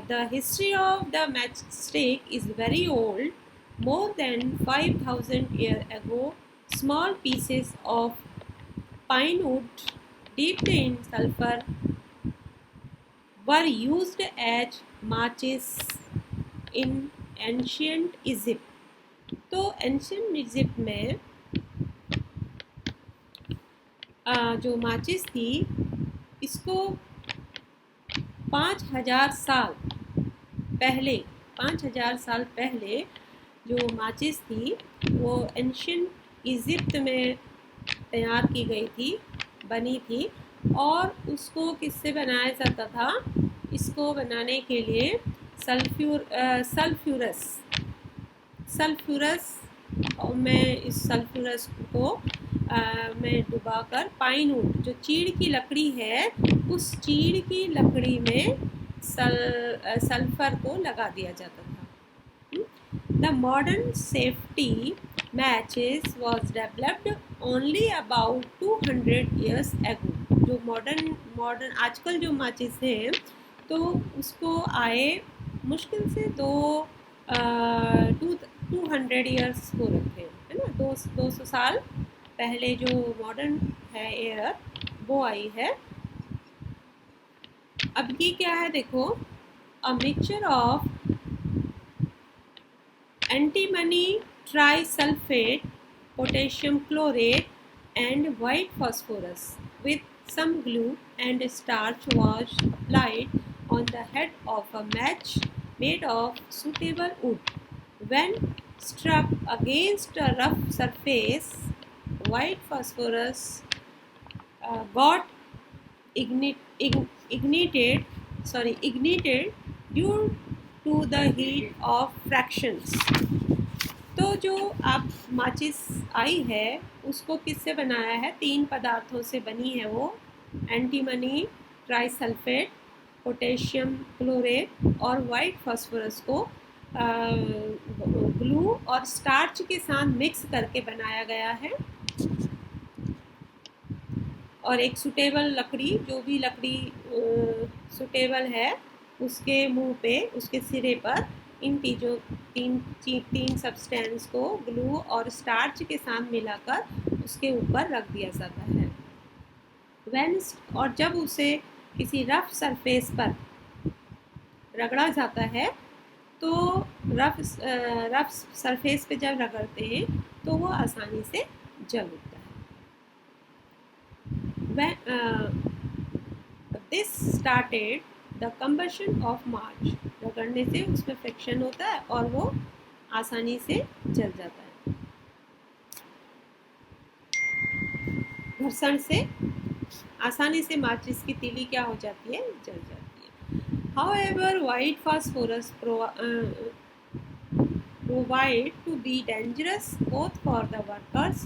The history of the match stick is very old, more than 5000 year ago small pieces of pine would dipped in sulfur were used as matches in ancient Egypt। तो एंशियंट इजिप्ट में जो माचिस थी इसको 5000 साल पहले जो माचिस थी वो एंशियंट इजिप्ट में तैयार की गई थी, बनी थी। और उसको किससे बनाया जाता था? इसको बनाने के लिए सल्फ्यूरस और मैं इस सल्फ्यूरस को मैं डुबाकर पाइन वुड, जो चीड़ की लकड़ी है, उस चीड़ की लकड़ी में सल्फर को लगा दिया जाता था। The modern safety matches was developed only about 200 years ago। जो मॉडर्न आजकल जो माचिस हैं तो उसको आए मुश्किल से 200 ईयर्स हो रखे हैं, है ना। 200 साल पहले जो मॉडर्न है एयर वो आई है। अब ये क्या है देखो, a mixture of antimony trisulfate, potassium chlorate and white phosphorus with some glue and starch was applied on the head of a match made of suitable wood. When struck against a rough surface, white phosphorus got ignited due to the heat of fractions। तो जो आप माचिस आई है उसको किससे बनाया है? 3 पदार्थों से बनी है वो, एंटीमनी ट्राइसल्फेट, पोटेशियम क्लोरेट और वाइट फास्फोरस को ग्लू और स्टार्च के साथ मिक्स करके बनाया गया है। और एक सूटेबल लकड़ी, जो भी लकड़ी सूटेबल है उसके मुंह पे, उसके सिरे पर इनकी जो तीन सब्सटेंस को ग्लू और स्टार्च के साथ मिलाकर उसके ऊपर रख दिया जाता है। और जब उसे किसी रफ सरफेस पर रगड़ा जाता है तो रफ सरफेस पे जब रगड़ते हैं तो वो आसानी से जल उठता है। This started the combustion of March, रगड़ने से उसमें फ्रिक्शन होता है और वो आसानी से जल जाता है। घर्षण से आसानी से माचिस की तीली क्या हो जाती है, जल जाती है। However, white phosphorus provide to be dangerous both for the workers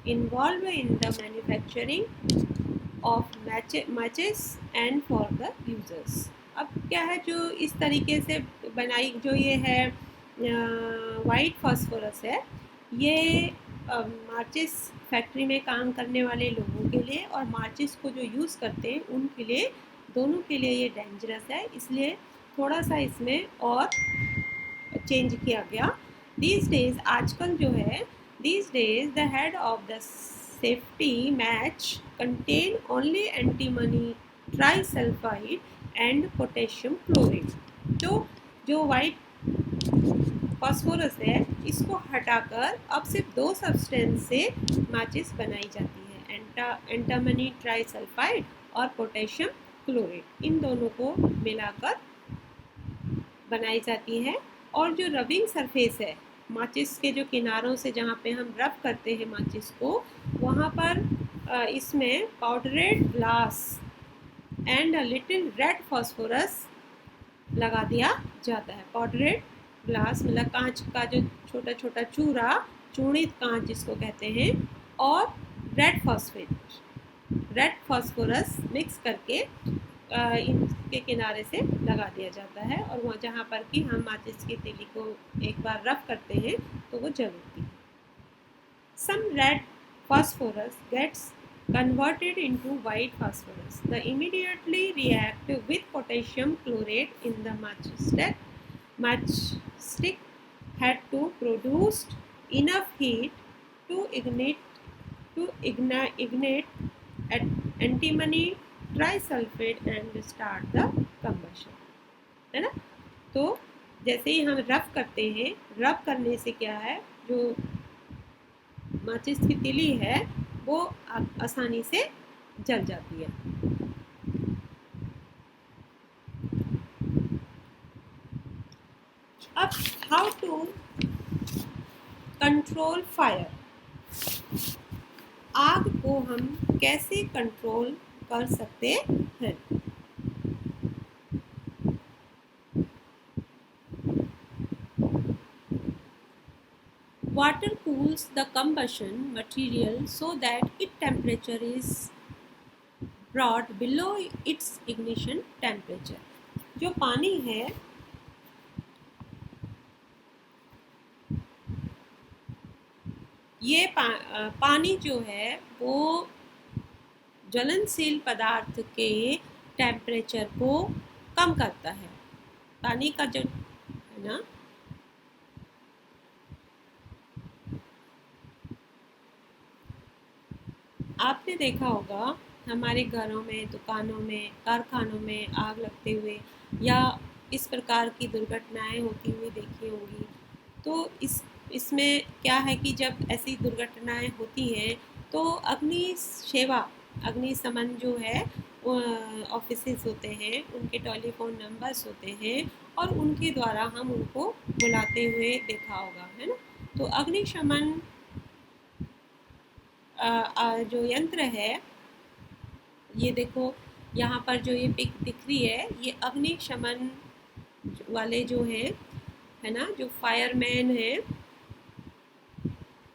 involved in the manufacturing of matches and for the users। अब क्या है, जो इस तरीके से बनाई, जो ये है वाइट फास्फोरस है, ये माचिस फैक्ट्री में काम करने वाले लोगों के लिए और माचिस को जो यूज़ करते हैं उनके लिए, दोनों के लिए ये डेंजरस है, इसलिए थोड़ा सा इसमें और चेंज किया गया। दीज डेज, आजकल जो है, these days the head of the safety match contain only antimony trisulphide and potassium chloride. तो जो वाइट फास्फोरस है, इसको हटाकर अब सिर्फ 2 सब्सटेंस से माचिस बनाई जाती है, एंटामनी ट्राइसल्फाइड और पोटेशियम क्लोराइड। इन दोनों को मिलाकर बनाई जाती है। और जो रबिंग सरफेस है माचिस के, जो किनारों से जहाँ पे हम रब करते हैं माचिस को, वहाँ पर इसमें powdered glass and a little red phosphorus लगा दिया जाता है। पाउडरेड ग्लास मतलब कांच का जो छोटा छोटा चूरा, चूर्णित कांच जिसको कहते हैं, और रेड फास्फोरस मिक्स करके इनके किनारे से लगा दिया जाता है, और वहाँ जहाँ पर कि हम माचिस की तीली को एक बार रब करते हैं तो वो जल उठती है। Some red phosphorus gets converted into white phosphorus. The immediately react with potassium chlorate in the matchstick. Matchstick had to produce enough heat to ignite antimony trisulphate and start the combustion, है ना। तो जैसे ही हम रब करते हैं, रब करने से क्या है, जो माचिस की तीली है वो आसानी से जल जाती है। अब हाउ टू कंट्रोल फायर, आग को हम कैसे कंट्रोल कर सकते हैं। Water cools the combustion material so that its temperature is brought below its ignition temperature। जो पानी है, ये पानी जो है वो ज्वलनशील पदार्थ के टेम्परेचर को कम करता है। पानी का जो है ना, आपने देखा होगा हमारे घरों में, दुकानों में, कारखानों में आग लगते हुए या इस प्रकार की दुर्घटनाएं होती हुई देखी होंगी। तो इसमें क्या है कि जब ऐसी दुर्घटनाएं होती हैं तो अग्निशमन जो है ऑफिसेस होते हैं, उनके टेलीफोन नंबर्स होते हैं और उनके द्वारा हम उनको बुलाते हुए देखा होगा, है ना। तो अग्निशमन जो यंत्र है, ये देखो यहाँ पर जो ये पिक दिख रही है, ये अग्निशमन वाले जो हैं, है ना, जो फायरमैन हैं,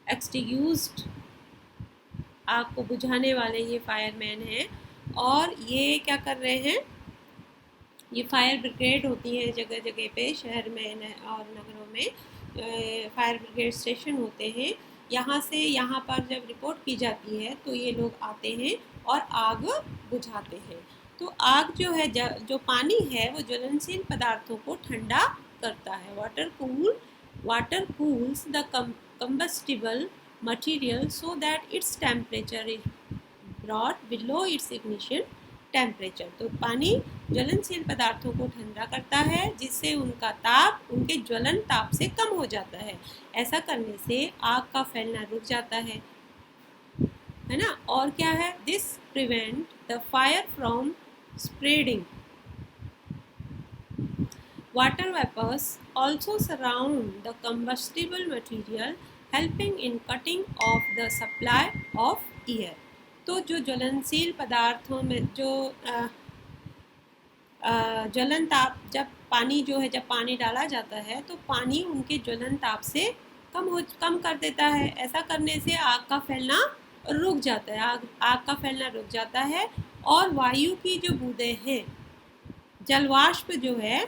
एक्सटिंग्विश्ड आग को बुझाने वाले ये फायरमैन हैं। और ये क्या कर रहे हैं, ये फायर ब्रिगेड होती है जगह जगह पे, शहर में और नगरों में फायर ब्रिगेड स्टेशन होते हैं। यहाँ से यहाँ पर जब रिपोर्ट की जाती है तो ये लोग आते हैं और आग बुझाते हैं। तो आग जो है, जो पानी है वो ज्वलनशील पदार्थों को ठंडा करता है। Water cools the combustible material so that its temperature is brought below its ignition temperature. तो पानी ज्वलनशील पदार्थों को ठंडा करता है जिससे उनका ताप उनके ज्वलन ताप से कम हो जाता है। ऐसा करने से आग का फैलना रुक जाता है ना। और क्या है, this prevent the fire from spreading. Water vapours also surround the combustible material helping in cutting off the supply of air. तो जो ज्वलनशील पदार्थों में जो ज्वलन ताप, जब पानी जो है, जब पानी डाला जाता है तो पानी उनके ज्वलन ताप से कम कर देता है। ऐसा करने से आग का फैलना रुक जाता है, आग का फैलना रुक जाता है। और वायु की जो बूंदें हैं, जलवाष्प जो है,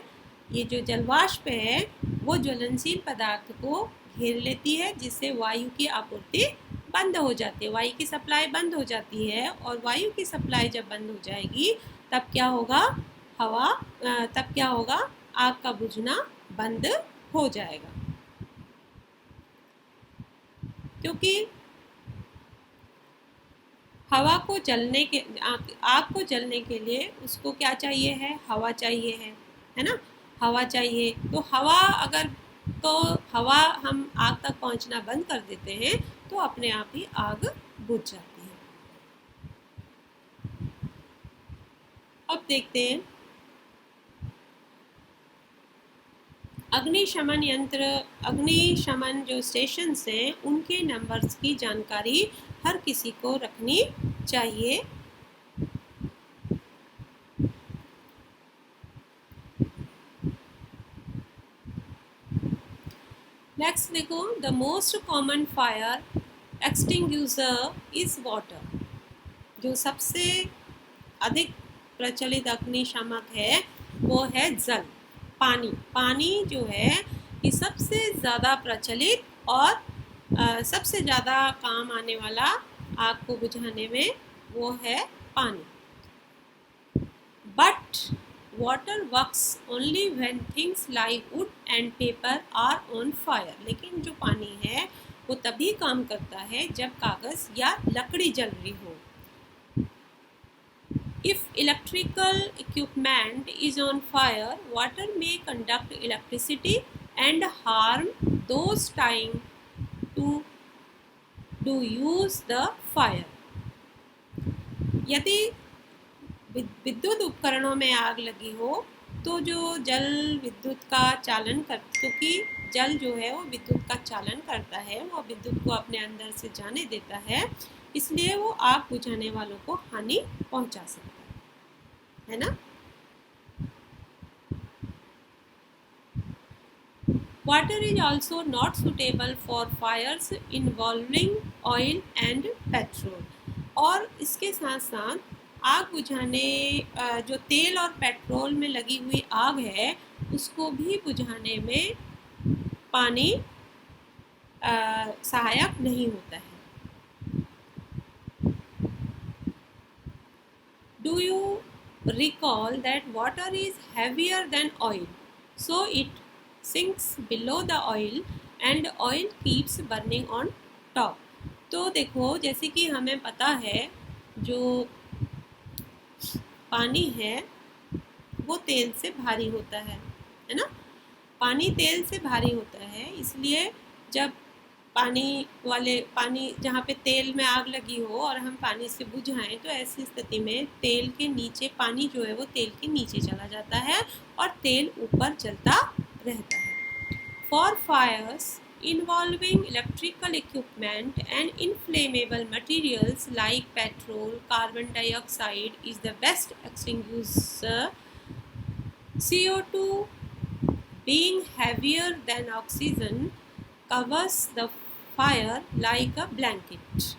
ये जो जलवाष्प है वो ज्वलनशील पदार्थ को घेर लेती है जिससे वायु की आपूर्ति बंद हो जाती है, वायु की सप्लाई बंद हो जाती है। और वायु की सप्लाई जब बंद हो जाएगी तब क्या होगा, तब क्या होगा, आग का बुझना बंद हो जाएगा। क्योंकि हवा को जलने के आग को जलने के लिए उसको क्या चाहिए है, हवा चाहिए है ना, हवा चाहिए। तो हवा हम आग तक पहुंचना बंद कर देते हैं तो अपने आप ही आग बुझ जाती है। अब देखते हैं अग्निशमन जो स्टेशंस हैं उनके नंबर्स की जानकारी हर किसी को रखनी चाहिए। नेक्स्ट देखो, the most common fire extinguisher is water. जो सबसे अधिक प्रचलित अग्निशामक है वो है जल, पानी। पानी जो है ये सबसे ज़्यादा प्रचलित और सबसे ज़्यादा काम आने वाला आग को बुझाने में वो है पानी। But water works only when things like wood and paper are on fire. लेकिन जो पानी है वो तभी काम करता है जब कागज़ या लकड़ी जल रही हो। If electrical equipment is on fire, water may conduct electricity and harm those trying to use the fire. यदि विद्युत उपकरणों में आग लगी हो तो जो जल विद्युत का चालन कर, क्योंकि जल जो है वो विद्युत का चालन करता है, वो विद्युत को अपने अंदर से जाने देता है, इसलिए वो आग बुझाने वालों को हानि पहुंचा सकता है ना। Water is also not suitable for fires involving oil and petrol. और इसके साथ साथ आग बुझाने, जो तेल और पेट्रोल में लगी हुई आग है उसको भी बुझाने में पानी सहायक नहीं होता है। Do you recall that water is heavier than oil, so it sinks below the oil and oil keeps burning on top। तो देखो, जैसे कि हमें पता है जो पानी है वो तेल से भारी होता है ना। पानी तेल से भारी होता है, इसलिए जब पानी जहाँ पे तेल में आग लगी हो और हम पानी से बुझाएं तो ऐसी स्थिति में तेल के नीचे, पानी जो है वो तेल के नीचे चला जाता है और तेल ऊपर जलता रहता है। For fires involving electrical equipment and inflammable materials like petrol, carbon dioxide is the best extinguisher. CO2 being heavier than oxygen covers the fire like a blanket।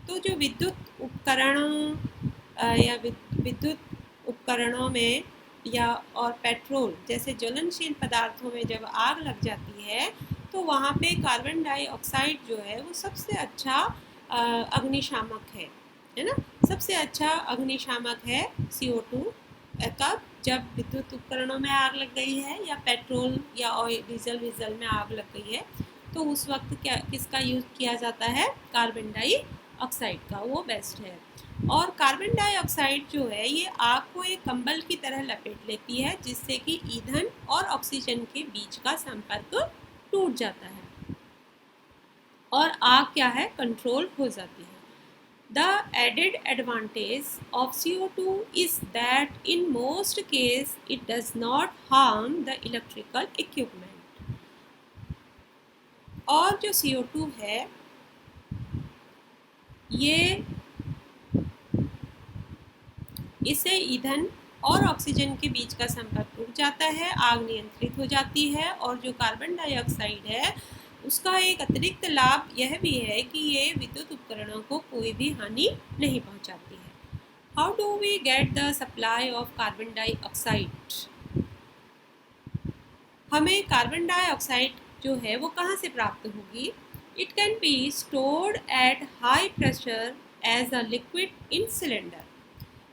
तो जो विद्युत उपकरणों या विद्युत उपकरणों में या और पेट्रोल जैसे ज्वलनशील पदार्थों में जब आग लग जाती है तो वहाँ पे कार्बन डाइऑक्साइड जो है वो सबसे अच्छा अग्निशामक है ना। सबसे अच्छा अग्निशामक है CO2 का। जब विद्युत उपकरणों में आग लग गई है या पेट्रोल या ऑयल, डीजल में आग लग गई है तो उस वक्त किसका यूज़ किया जाता है, कार्बन डाइऑक्साइड का, वो बेस्ट है। और कार्बन डाइऑक्साइड जो है ये आग को एक कंबल की तरह लपेट लेती है, जिससे कि ईंधन और ऑक्सीजन के बीच का संपर्क टूट जाता है और आग क्या है, कंट्रोल हो जाती है। The added advantage of CO2 is that in most cases it does not harm the electrical equipment. और जो CO2 है ये इससे ईंधन और ऑक्सीजन के बीच का संपर्क टूट जाता है, आग नियंत्रित हो जाती है। और जो कार्बन डाइऑक्साइड है उसका एक अतिरिक्त लाभ यह भी है कि ये विद्युत उपकरणों को कोई भी हानि नहीं पहुंचाती है। How do we get the supply of carbon dioxide? हमें कार्बन डाइऑक्साइड जो है वो कहाँ से प्राप्त होगी? It can be stored at high pressure as a liquid in cylinder.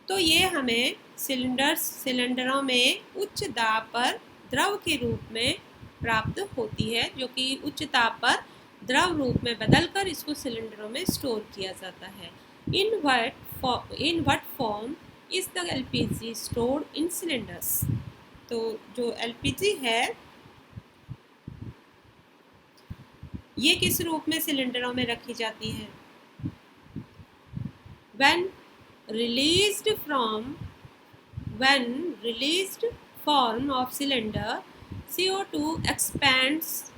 तो ये हमें सिलेंडरों में उच्च दाब पर द्रव के रूप में प्राप्त होती है, जो कि उच्च ताप पर द्रव रूप में बदलकर इसको सिलेंडरों में स्टोर किया जाता है। In what form is the LPG stored in cylinders? तो जो LPG है ये किस रूप में सिलेंडरों में रखी जाती है? When released form of cylinder, CO2 expands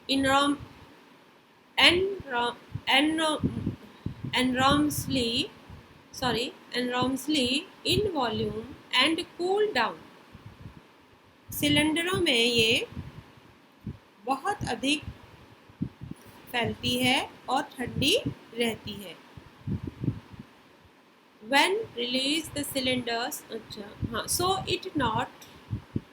enormously in volume and cool down. सिलेंडरों में ये बहुत अधिक फैलती है और ठंडी रहती है। When release the cylinders, so it not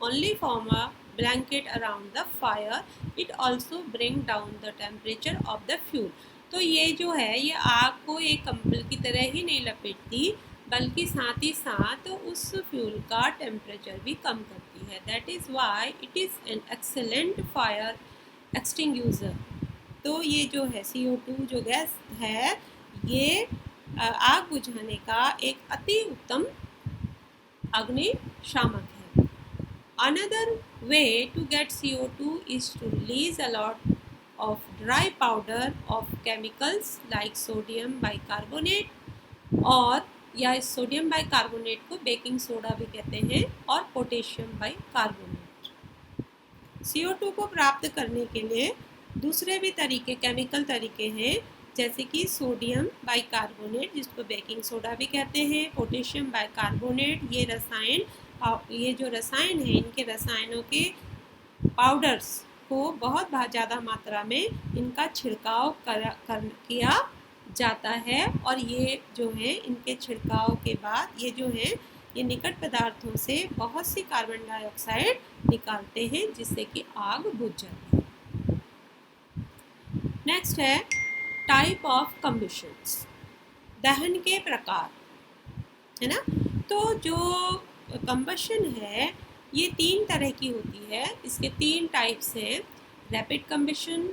only form a blanket around the fire, it also bring down the temperature of the fuel. तो ये जो है ये आग को एक कंबल की तरह ही नहीं लपेटती, बल्कि साथ ही साथ उस फ्यूल का टेम्परेचर भी कम करती है। That is why it is an excellent fire extinguisher. तो ये जो है CO2 जो गैस है ये आग बुझाने का एक अति उत्तम अग्निशामक है। Another way to get CO2 is to release a lot of dry powder of chemicals like sodium bicarbonate और या इस सोडियम बाइकार्बोनेट को बेकिंग सोडा भी कहते हैं और पोटेशियम बाइकार्बोनेट। CO2 को प्राप्त करने के लिए दूसरे भी तरीके केमिकल तरीके हैं, जैसे कि सोडियम बाइकार्बोनेट जिसको बेकिंग सोडा भी कहते हैं, पोटेशियम बाइकार्बोनेट। ये जो रसायन है इनके रसायनों के पाउडर्स को बहुत ज़्यादा मात्रा में इनका छिड़काव किया जाता है और ये जो है इनके छिड़काव के बाद ये जो है ये निकट पदार्थों से बहुत सी कार्बन डाइऑक्साइड निकालते हैं जिससे कि आग बुझ जाती है। नेक्स्ट है टाइप ऑफ कम्बशंस, दहन के प्रकार, है ना। तो जो कम्बशन है ये 3 तरह की होती है, इसके 3 टाइप्स हैं, rapid combustion,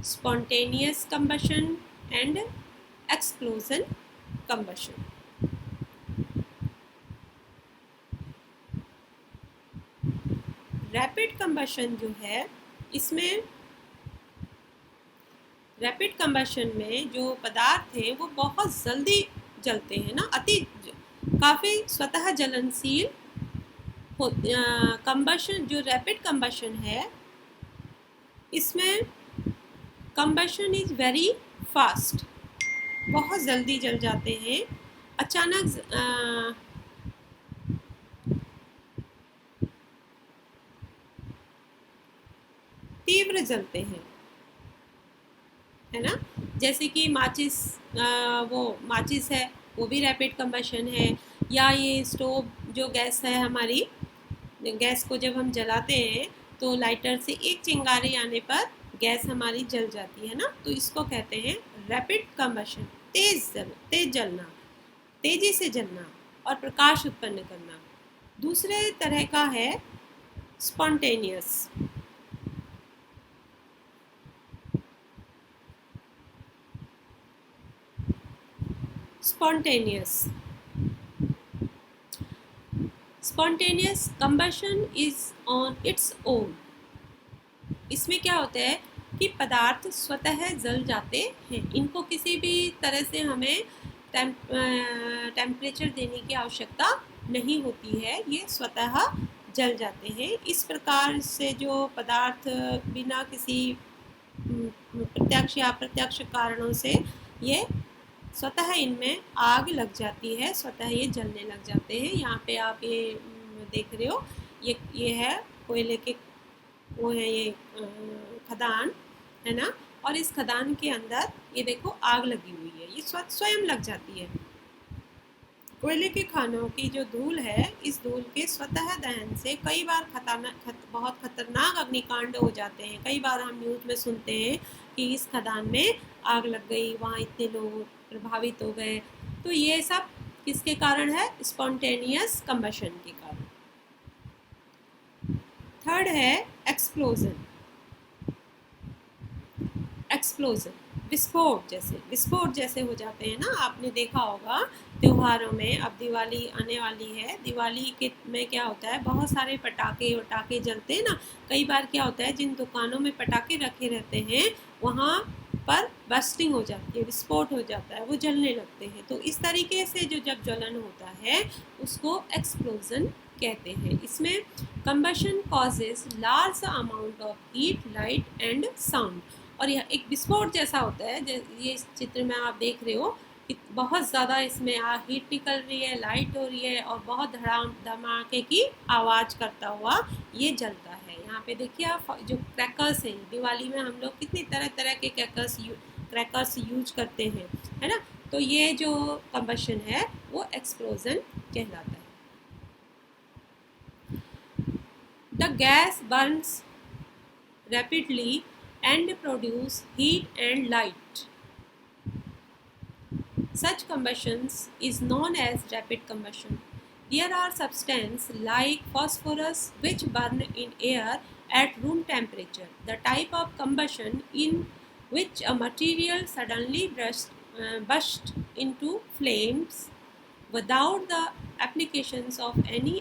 spontaneous combustion and explosion combustion. Rapid combustion जो है इसमें रैपिड कम्बशन में जो पदार्थ हैं वो बहुत जल्दी जलते हैं ना, काफ़ी स्वतः जलनशील कम्बशन जो रैपिड कम्बशन है इसमें कम्बशन इज़ वेरी फास्ट, बहुत जल्दी जल जाते हैं, अचानक तीव्र जलते हैं, है ना। जैसे कि माचिस है वो भी रैपिड कम्बशन है, या ये स्टोव जो गैस है हमारी, गैस को जब हम जलाते हैं तो लाइटर से एक चिंगारी आने पर गैस हमारी जल जाती है ना, तो इसको कहते हैं रैपिड कम्बशन, तेज जलना, तेजी से जलना और प्रकाश उत्पन्न करना। दूसरे तरह का है spontaneous. Spontaneous. Spontaneous combustion is on its own. इसमें क्या होता है कि पदार्थ स्वतः जल जाते हैं। इनको किसी भी तरह से हमें टेम्परेचर देने की आवश्यकता नहीं होती है, ये स्वतः जल जाते हैं। इस प्रकार से जो पदार्थ बिना किसी प्रत्यक्ष या अप्रत्यक्ष कारणों से ये स्वतः इनमें आग लग जाती है, स्वतः ये जलने लग जाते हैं। यहाँ पे आप ये देख रहे हो, ये है कोयले के, वो है ये खदान है ना, और इस खदान के अंदर ये देखो आग लगी हुई है, ये स्वयं लग जाती है। कोयले के खानों की जो धूल है, इस धूल के स्वतः दहन से कई बार बहुत खतरनाक अग्निकांड हो जाते हैं। कई बार हम न्यूज़ में सुनते हैं कि इस खदान में आग लग गई, वहाँ इतने लोग प्रभावित हो गए। तो ये सब किसके कारण है? स्पॉन्टेनियस कंबशन के कारण। थर्ड है एक्सप्लोजन। एक्सप्लोजन विस्फोट जैसे हो जाते हैं ना। आपने देखा होगा त्योहारों में, अब दिवाली आने वाली है, दिवाली के में क्या होता है, बहुत सारे पटाखे जलते हैं ना। कई बार क्या होता है, जिन दुकानों में पटाखे रखे रहते हैं वहाँ पर बस्टिंग हो जाती है, विस्फोट हो जाता है, वो जलने लगते हैं। तो इस तरीके से जो जब ज्वलन होता है उसको एक्सप्लोजन कहते हैं। इसमें combustion causes large amount of heat, light and sound. और यह एक विस्फोट जैसा होता है, ये इस चित्र में आप देख रहे हो कि बहुत ज़्यादा इसमें हीट निकल रही है, लाइट हो रही है और बहुत धमाके की आवाज़ करता हुआ ये जलता है। यहाँ पे देखिए आप, जो क्रैकर्स हैं, दिवाली में हम लोग कितनी तरह तरह के क्रैकर्स यूज करते हैं, है ना। तो ये जो कंबशन है वो एक्सप्लोजन कहलाता है। The gas Burns rapidly and produce heat and light. Such combustions is known as rapid combustion. There are substances like phosphorus which burn in air at room temperature. The type of combustion in which a material suddenly bursts into flames without the applications of any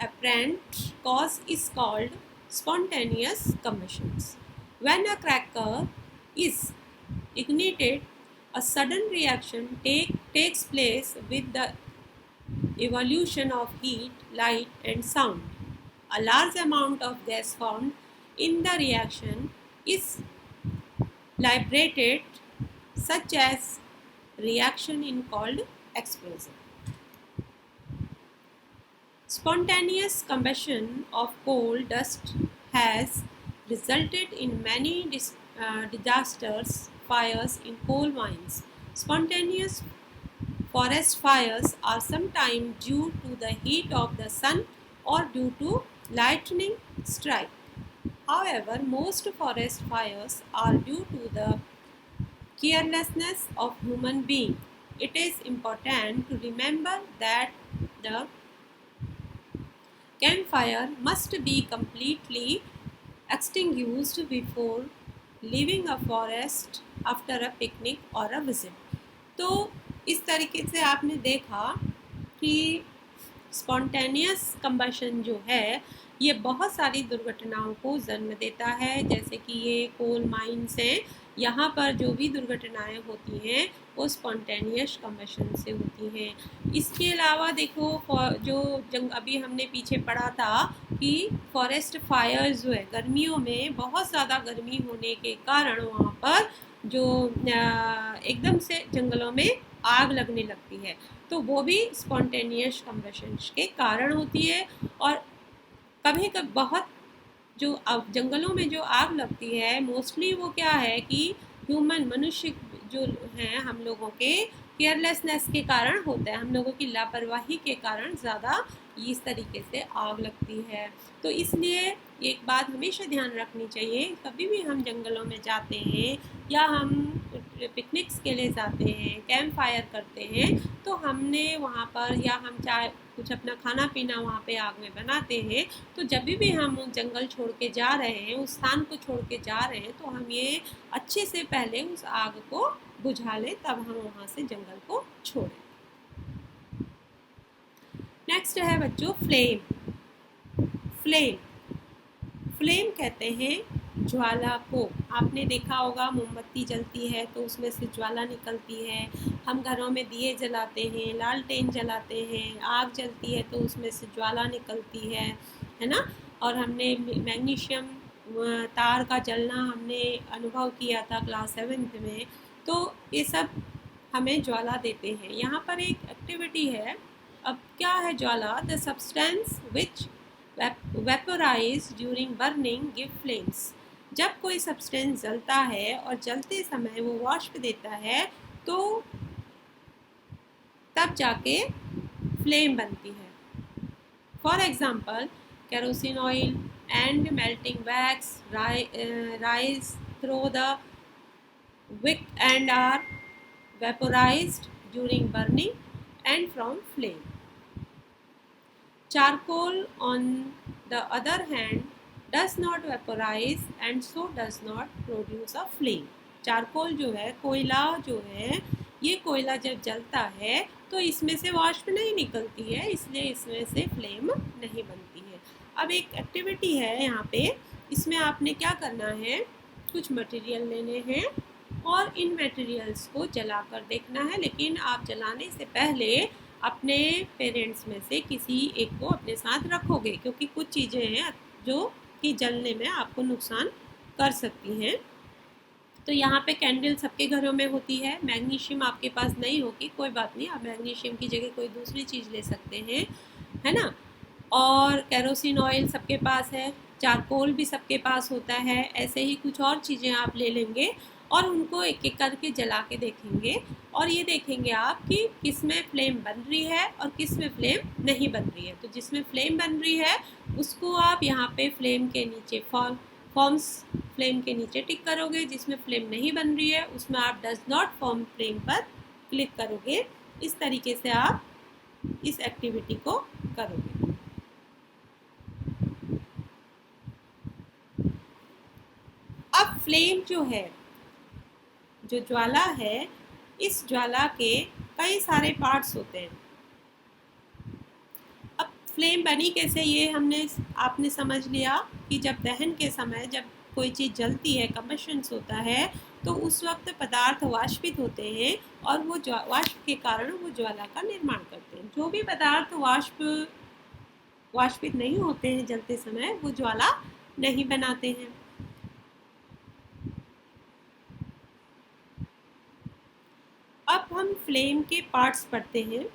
apparent cause is called spontaneous combustion. When a cracker is ignited, a sudden reaction takes place with the evolution of heat, light and sound. A large amount of gas found in the reaction is liberated, such as reaction in called explosion. Spontaneous combustion of coal dust has resulted in many disasters, fires in coal mines. Spontaneous forest fires are sometimes due to the heat of the sun or due to lightning strike. However, most forest fires are due to the carelessness of human beings. It is important to remember that the campfire must be completely extinguished before leaving a forest after a picnic or a visit. तो इस तरीके से आपने देखा कि spontaneous combustion जो है ये बहुत सारी दुर्घटनाओं को जन्म देता है। जैसे कि ये कोल माइंस हैं, यहाँ पर जो भी दुर्घटनाएं होती हैं वो स्पॉन्टेनियस कंबशन से होती हैं। इसके अलावा देखो, जो अभी हमने पीछे पढ़ा था कि फॉरेस्ट फायर्स जो है, गर्मियों में बहुत ज़्यादा गर्मी होने के कारण वहाँ पर जो एकदम से जंगलों में आग लगने लगती है, तो वो भी स्पॉन्टेनियस कंबशन के कारण होती है। और कभी कभी बहुत जो जंगलों में जो आग लगती है, मोस्टली वो क्या है कि मनुष्य जो हैं, हम लोगों के केयरलेसनेस के कारण होता है, हम लोगों की लापरवाही के कारण ज़्यादा इस तरीके से आग लगती है। तो इसलिए एक बात हमेशा ध्यान रखनी चाहिए, कभी भी हम जंगलों में जाते हैं या हम पिकनिक्स के लिए जाते हैं, कैंप फायर करते हैं, तो हमने वहाँ पर, या हम चाहे कुछ अपना खाना पीना वहाँ पे आग में बनाते हैं, तो जब भी हम जंगल छोड़ के जा रहे हैं, उस स्थान को छोड़ के जा रहे हैं, तो हम ये अच्छे से पहले उस आग को बुझा लें तब हम वहाँ से जंगल को छोड़ें। नेक्स्ट है बच्चों फ्लेम। फ्लेम फ्लेम कहते हैं ज्वाला को। आपने देखा होगा मोमबत्ती जलती है तो उसमें से ज्वाला निकलती है। हम घरों में दिए जलाते हैं, लालटेन जलाते हैं, आग जलती है तो उसमें से ज्वाला निकलती है ना। और हमने मैग्नीशियम तार का जलना हमने अनुभव किया था क्लास 7th में। तो ये सब हमें ज्वाला देते हैं। यहाँ पर एक एक्टिविटी है। अब क्या है ज्वाला? The substance which vaporize during burning give flames. जब कोई सब्सटेंस जलता है और जलते समय वो वाष्प देता है तो तब जाके फ्लेम बनती है। For example kerosene oil and melting wax rise through the wick and are vaporized during burning and from flame. Charcoal, on the other hand, does not vaporize and so does not produce a flame. Charcoal जो है, कोयला जो है, ये कोयला जब जलता है तो इसमें से वाष्प नहीं निकलती है, इसलिए इसमें से फ्लेम नहीं बनती है। अब एक एक्टिविटी है यहाँ पे, इसमें आपने क्या करना है, कुछ मटेरियल लेने हैं और इन मटेरियल्स को जलाकर देखना है। लेकिन आप जलाने से पहले अपने पेरेंट्स में से किसी एक को अपने साथ रखोगे, क्योंकि कुछ चीज़ें हैं जो कि जलने में आपको नुकसान कर सकती हैं। तो यहाँ पे कैंडल सबके घरों में होती है। मैग्नीशियम आपके पास नहीं होगी, कोई बात नहीं, आप मैग्नीशियम की जगह कोई दूसरी चीज़ ले सकते हैं, है ना। और केरोसिन ऑयल सबके पास है, चारकोल भी सबके पास होता है। ऐसे ही कुछ और चीज़ें आप ले लेंगे और उनको एक एक करके जला के देखेंगे और ये देखेंगे आप कि किस में फ्लेम बन रही है और किस में फ्लेम नहीं बन रही है। तो जिसमें फ्लेम बन रही है उसको आप यहाँ पे फ्लेम के नीचे फॉर्म्स फ्लेम के नीचे टिक करोगे। जिसमें फ्लेम नहीं बन रही है उसमें आप डज नॉट फॉर्म फ्लेम पर क्लिक करोगे। इस तरीके से आप इस एक्टिविटी को करोगे। अब फ्लेम जो है, जो ज्वाला है, इस ज्वाला के कई सारे पार्ट्स होते हैं। अब फ्लेम बनी कैसे, ये आपने समझ लिया कि जब दहन के समय जब कोई चीज़ जलती है, कम्बशंस होता है, तो उस वक्त पदार्थ वाष्पित होते हैं और वो वाष्प के कारण वो ज्वाला का निर्माण करते हैं। जो भी पदार्थ वाष्पित नहीं होते हैं जलते समय, वो ज्वाला नहीं बनाते हैं। अब हम फ्लेम के पार्ट्स पढ़ते हैं।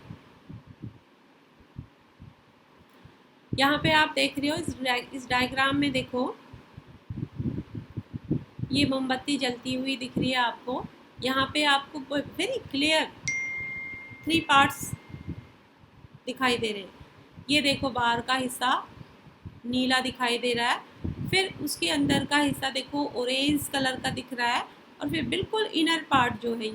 यहाँ पे आप देख रहे हो इस डायग्राम में, देखो ये मोमबत्ती जलती हुई दिख रही है आपको। यहाँ पे आपको वेरी क्लियर 3 पार्ट्स दिखाई दे रहे हैं। ये देखो बाहर का हिस्सा नीला दिखाई दे रहा है, फिर उसके अंदर का हिस्सा देखो ऑरेंज कलर का दिख रहा है, और फिर बिल्कुल इनर पार्ट जो है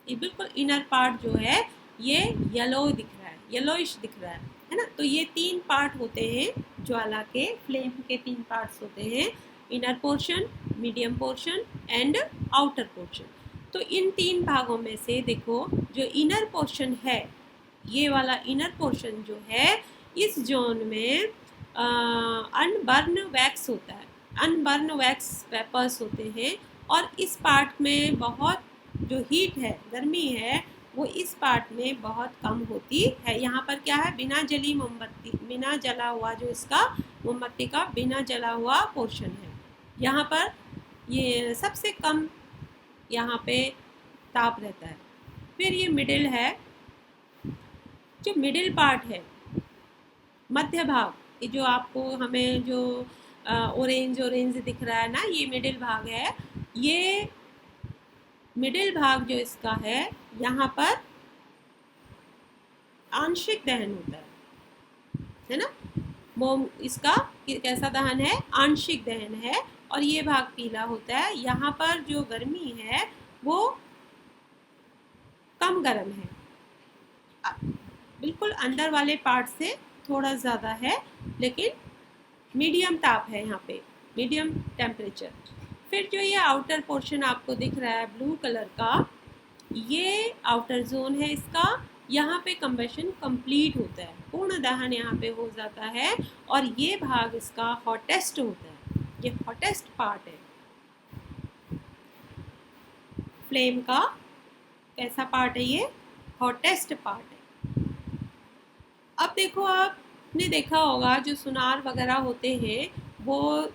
ये बिल्कुल इनर पार्ट जो है ये येलो दिख रहा है, येलोइश दिख रहा है ना। तो ये 3 पार्ट होते हैं ज्वाला के, फ्लेम के 3 पार्ट्स होते हैं, inner portion, medium portion and outer portion. तो इन 3 भागों में से देखो जो इनर पोर्शन है, ये वाला इनर पोर्शन जो है, इस जोन में अनबर्न वैक्स होता है, अनबर्न वैक्स वेपर्स होते हैं। और इस पार्ट में बहुत जो हीट है, गर्मी है, वो इस पार्ट में बहुत कम होती है। यहाँ पर क्या है, बिना जली मोमबत्ती, बिना जला हुआ जो इसका मोमबत्ती का बिना जला हुआ पोर्शन है, यहाँ पर ये सबसे कम यहाँ पे ताप रहता है। फिर ये मिडिल है, जो मिडिल पार्ट है, मध्य भाग, ये जो आपको हमें जो ऑरेंज दिख रहा है ना, ये मिडिल भाग है। ये मिडिल भाग जो इसका है, यहाँ पर आंशिक दहन होता है ना। मोम इसका कैसा दहन है, आंशिक दहन है, और ये भाग पीला होता है। यहाँ पर जो गर्मी है वो कम गर्म है, बिल्कुल अंदर वाले पार्ट से थोड़ा ज़्यादा है, लेकिन मीडियम ताप है यहाँ पे, मीडियम टेम्परेचर। फिर जो ये आउटर पोर्शन आपको दिख रहा है ब्लू कलर का, ये आउटर जोन है इसका। यहाँ पे कंबशन कंप्लीट होता है, पूर्ण दहन यहाँ पे हो जाता है, और ये भाग इसका हॉटेस्ट होता है, ये हॉटेस्ट पार्ट है फ्लेम का। कैसा पार्ट है ये? हॉटेस्ट पार्ट है। अब देखो, आपने देखा होगा जो सुनार वगैरह होते हैं वो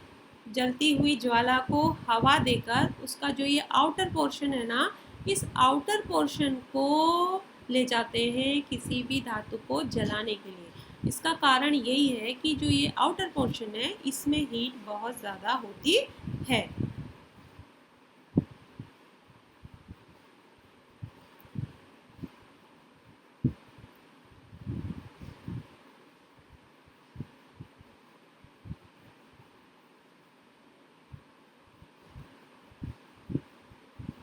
जलती हुई ज्वाला को हवा देकर उसका जो ये आउटर पोर्शन है ना, इस आउटर पोर्शन को ले जाते हैं किसी भी धातु को जलाने के लिए। इसका कारण यही है कि जो ये आउटर पोर्शन है इसमें हीट बहुत ज़्यादा होती है।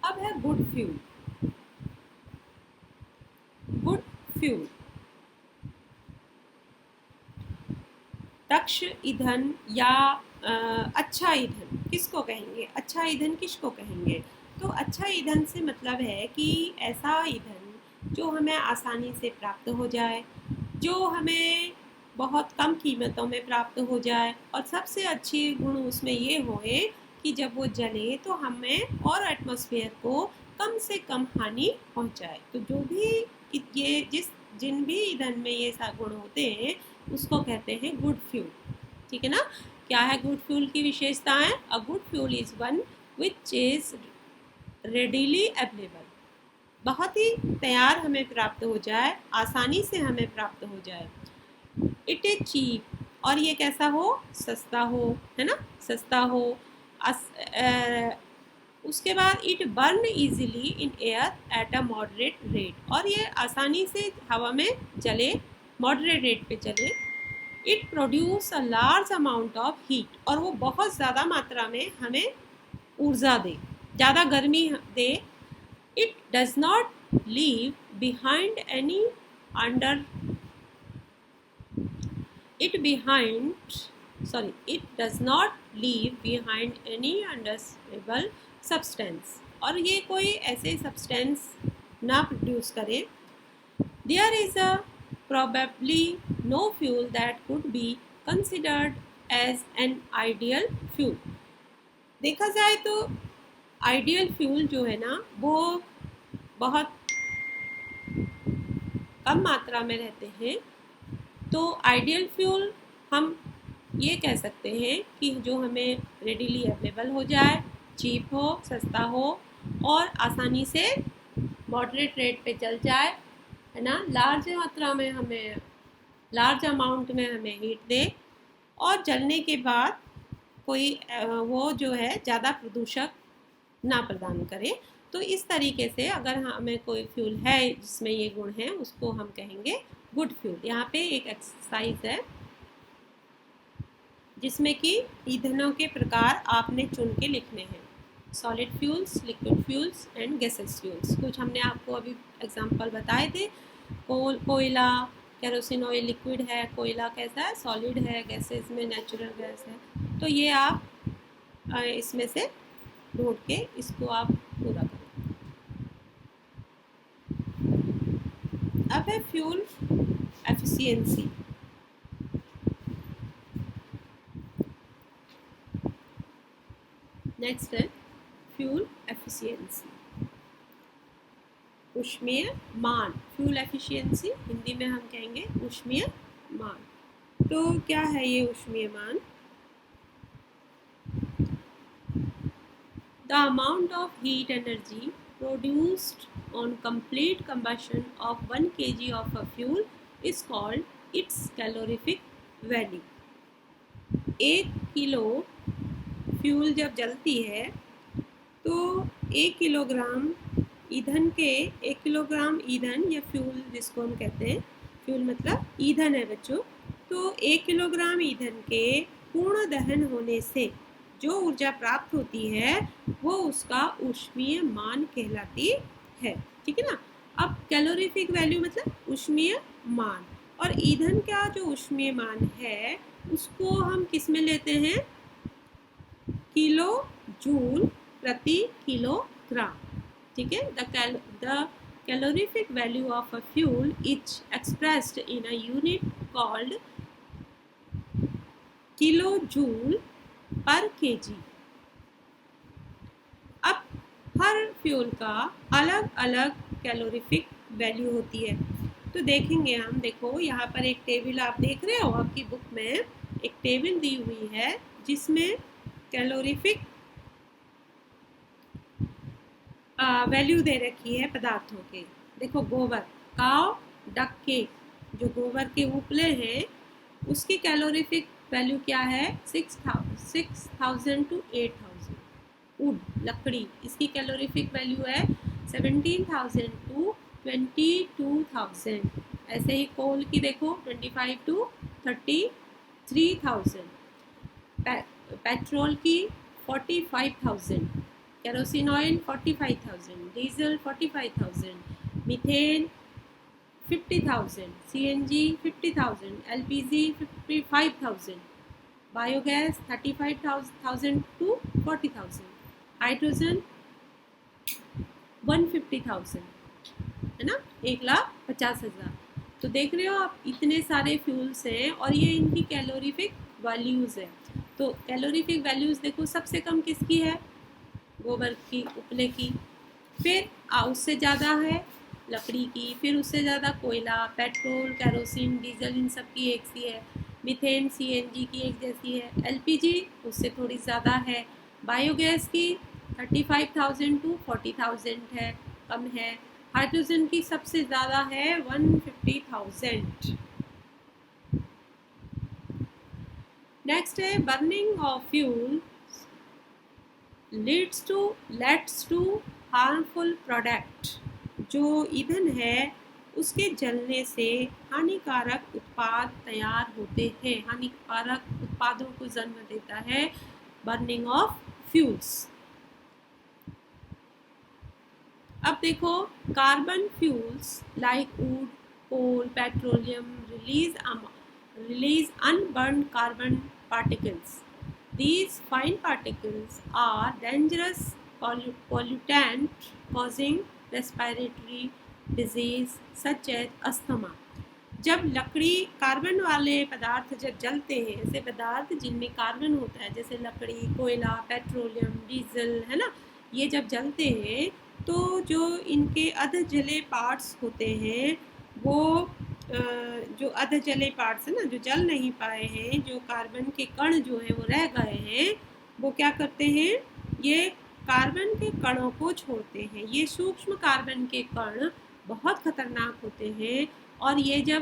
अब है गुड फ्यूल। गुड फ्यूल दक्ष ईंधन या अच्छा ईंधन किसको कहेंगे? अच्छा ईंधन किसको कहेंगे? तो अच्छा ईंधन से मतलब है कि ऐसा ईंधन जो हमें आसानी से प्राप्त हो जाए, जो हमें बहुत कम कीमतों में प्राप्त हो जाए, और सबसे अच्छी गुण उसमें ये होए कि जब वो जले तो हमें और एटमॉस्फेयर को कम से कम हानि पहुंचाए। तो जो भी ये जिन भी ईंधन में ये सब गुण होते हैं उसको कहते हैं गुड फ्यूल। ठीक है ना? क्या है गुड फ्यूल की विशेषताएं? A good fuel is one which is readily available, बहुत ही तैयार हमें प्राप्त हो जाए, आसानी से हमें प्राप्त हो जाए। इट इज चीप, और ये कैसा हो? सस्ता हो, है ना? सस्ता हो। उसके बाद it burn easily in air at a moderate rate, और ये आसानी से हवा में जले, मॉडरेट रेट पे चले। It produce a large amount of heat, और वो बहुत ज़्यादा मात्रा में हमें ऊर्जा दे, ज़्यादा गर्मी दे। It does not leave behind any under it does not leave behind any undesirable substance, और ये कोई ऐसे सब्सटेंस ना प्रोड्यूस करे। There is a probably no fuel that could be considered as an ideal fuel। देखा जाए तो ideal fuel जो है ना वो बहुत कम मात्रा में रहते हैं। तो आइडियल फ्यूल हम ये कह सकते हैं कि जो हमें रेडीली अवेलेबल हो जाए, चीप हो, सस्ता हो, और आसानी से मॉडरेट रेट पे चल जाए, है ना? लार्ज मात्रा में हमें, लार्ज अमाउंट में हमें हीट दे, और जलने के बाद कोई वो जो है ज़्यादा प्रदूषक ना प्रदान करे। तो इस तरीके से अगर हमें कोई फ्यूल है जिसमें ये गुण हैं उसको हम कहेंगे गुड फ्यूल। यहाँ पे एक एक्सरसाइज है जिसमें कि ईंधनों के प्रकार आपने चुन के लिखने हैं। Solid fuels, liquid fuels and gases fuels. कुछ हमने आपको अभी एग्जांपल बताए थे। कोयला, केरोसिन ऑयल लिक्विड है, कोयला कैसा है? सॉलिड है, गैसेस में नेचुरल गैस है। तो ये आप इसमें से ढूंढ के इसको आप पूरा करें। अब है फ्यूल एफिशिएंसी। नेक्स्ट है फ्यूल एफिशिएंसी, ऊष्मीय मान। फ्यूल एफिशिएंसी हिंदी में हम कहेंगे ऊष्मीय मान। तो क्या है ये ऊष्मीय मान? The amount of heat energy produced on complete combustion of 1 kg of a fuel is called its calorific value। 1 kilo fuel जब जलती है तो 1 किलोग्राम ईंधन के, 1 किलोग्राम ईंधन या फ्यूल जिसको हम कहते हैं, फ्यूल मतलब ईंधन है बच्चों। तो 1 किलोग्राम ईंधन के पूर्ण दहन होने से जो ऊर्जा प्राप्त होती है वो उसका ऊष्मीय मान कहलाती है। ठीक है ना? अब कैलोरीफिक वैल्यू मतलब ऊष्मीय मान, और ईंधन का जो ऊष्मीय मान है उसको हम किस में लेते हैं? किलो जूल प्रति किलोग्राम। ठीक है, the calorific value of a fuel is expressed in a unit called kilojoule per kg। अब हर फ्यूल का अलग अलग कैलोरीफिक वैल्यू होती है। तो देखेंगे हम, देखो यहाँ पर एक टेबल आप देख रहे हो, आपकी बुक में एक टेबल दी हुई है जिसमें कैलोरीफिक वैल्यू दे रखी है पदार्थों के। देखो गोबर, काव डक के जो गोबर के उपले हैं उसकी कैलोरीफिक वैल्यू क्या है, 6,000 to 8,000। वुड लकड़ी, इसकी कैलोरीफिक वैल्यू है 17,000 to 22,000। ऐसे ही कोल की देखो 25 to 33,000। पेट्रोल की 45,000, kerosene oil 45,000, diesel 45,000, methane 50,000, CNG 50,000, LPG 55,000, biogas 35,000 to 40,000, hydrogen 150,000, है ना, 1,50,000। तो देख रहे हो आप, इतने सारे फ्यूल्स हैं और ये इनकी कैलोरीफिक वैल्यूज़ है। तो कैलोरीफिक वैल्यूज़ देखो, सबसे कम किसकी है, गोबर की उपले की, फिर उससे ज़्यादा है लकड़ी की, फिर उससे ज़्यादा कोयला, पेट्रोल, केरोसिन, डीजल, इन सब की एक सी है, मीथेन सीएनजी की एक जैसी है, एलपीजी उससे थोड़ी ज़्यादा है, बायोगैस की 35,000 to 40,000 है, कम है, हाइड्रोजन की सबसे ज़्यादा है 150,000। नेक्स्ट है burning of fuel leads to harmful product. जो ईंधन है उसके जलने से हानिकारक उत्पाद तैयार होते हैं, हानिकारक उत्पादों को जन्म देता है बर्निंग ऑफ फ्यूल्स। अब देखो, carbon fuels like wood, coal, petroleum release unburned carbon particles. These fine particles are dangerous pollutants causing respiratory disease such as asthma। जब लकड़ी, कार्बन वाले पदार्थ जब जलते हैं, ऐसे पदार्थ जिनमें कार्बन होता है जैसे लकड़ी, कोयला, पेट्रोलियम, डीजल, है ना, ये जब जलते हैं तो जो इनके अध जले पार्ट्स होते हैं वो जो अध जले पार्ट्स है ना, जो जल नहीं पाए हैं, जो कार्बन के कण जो हैं वो रह गए हैं, वो क्या करते हैं, ये कार्बन के कणों को छोड़ते हैं। ये सूक्ष्म कार्बन के कण बहुत खतरनाक होते हैं और ये जब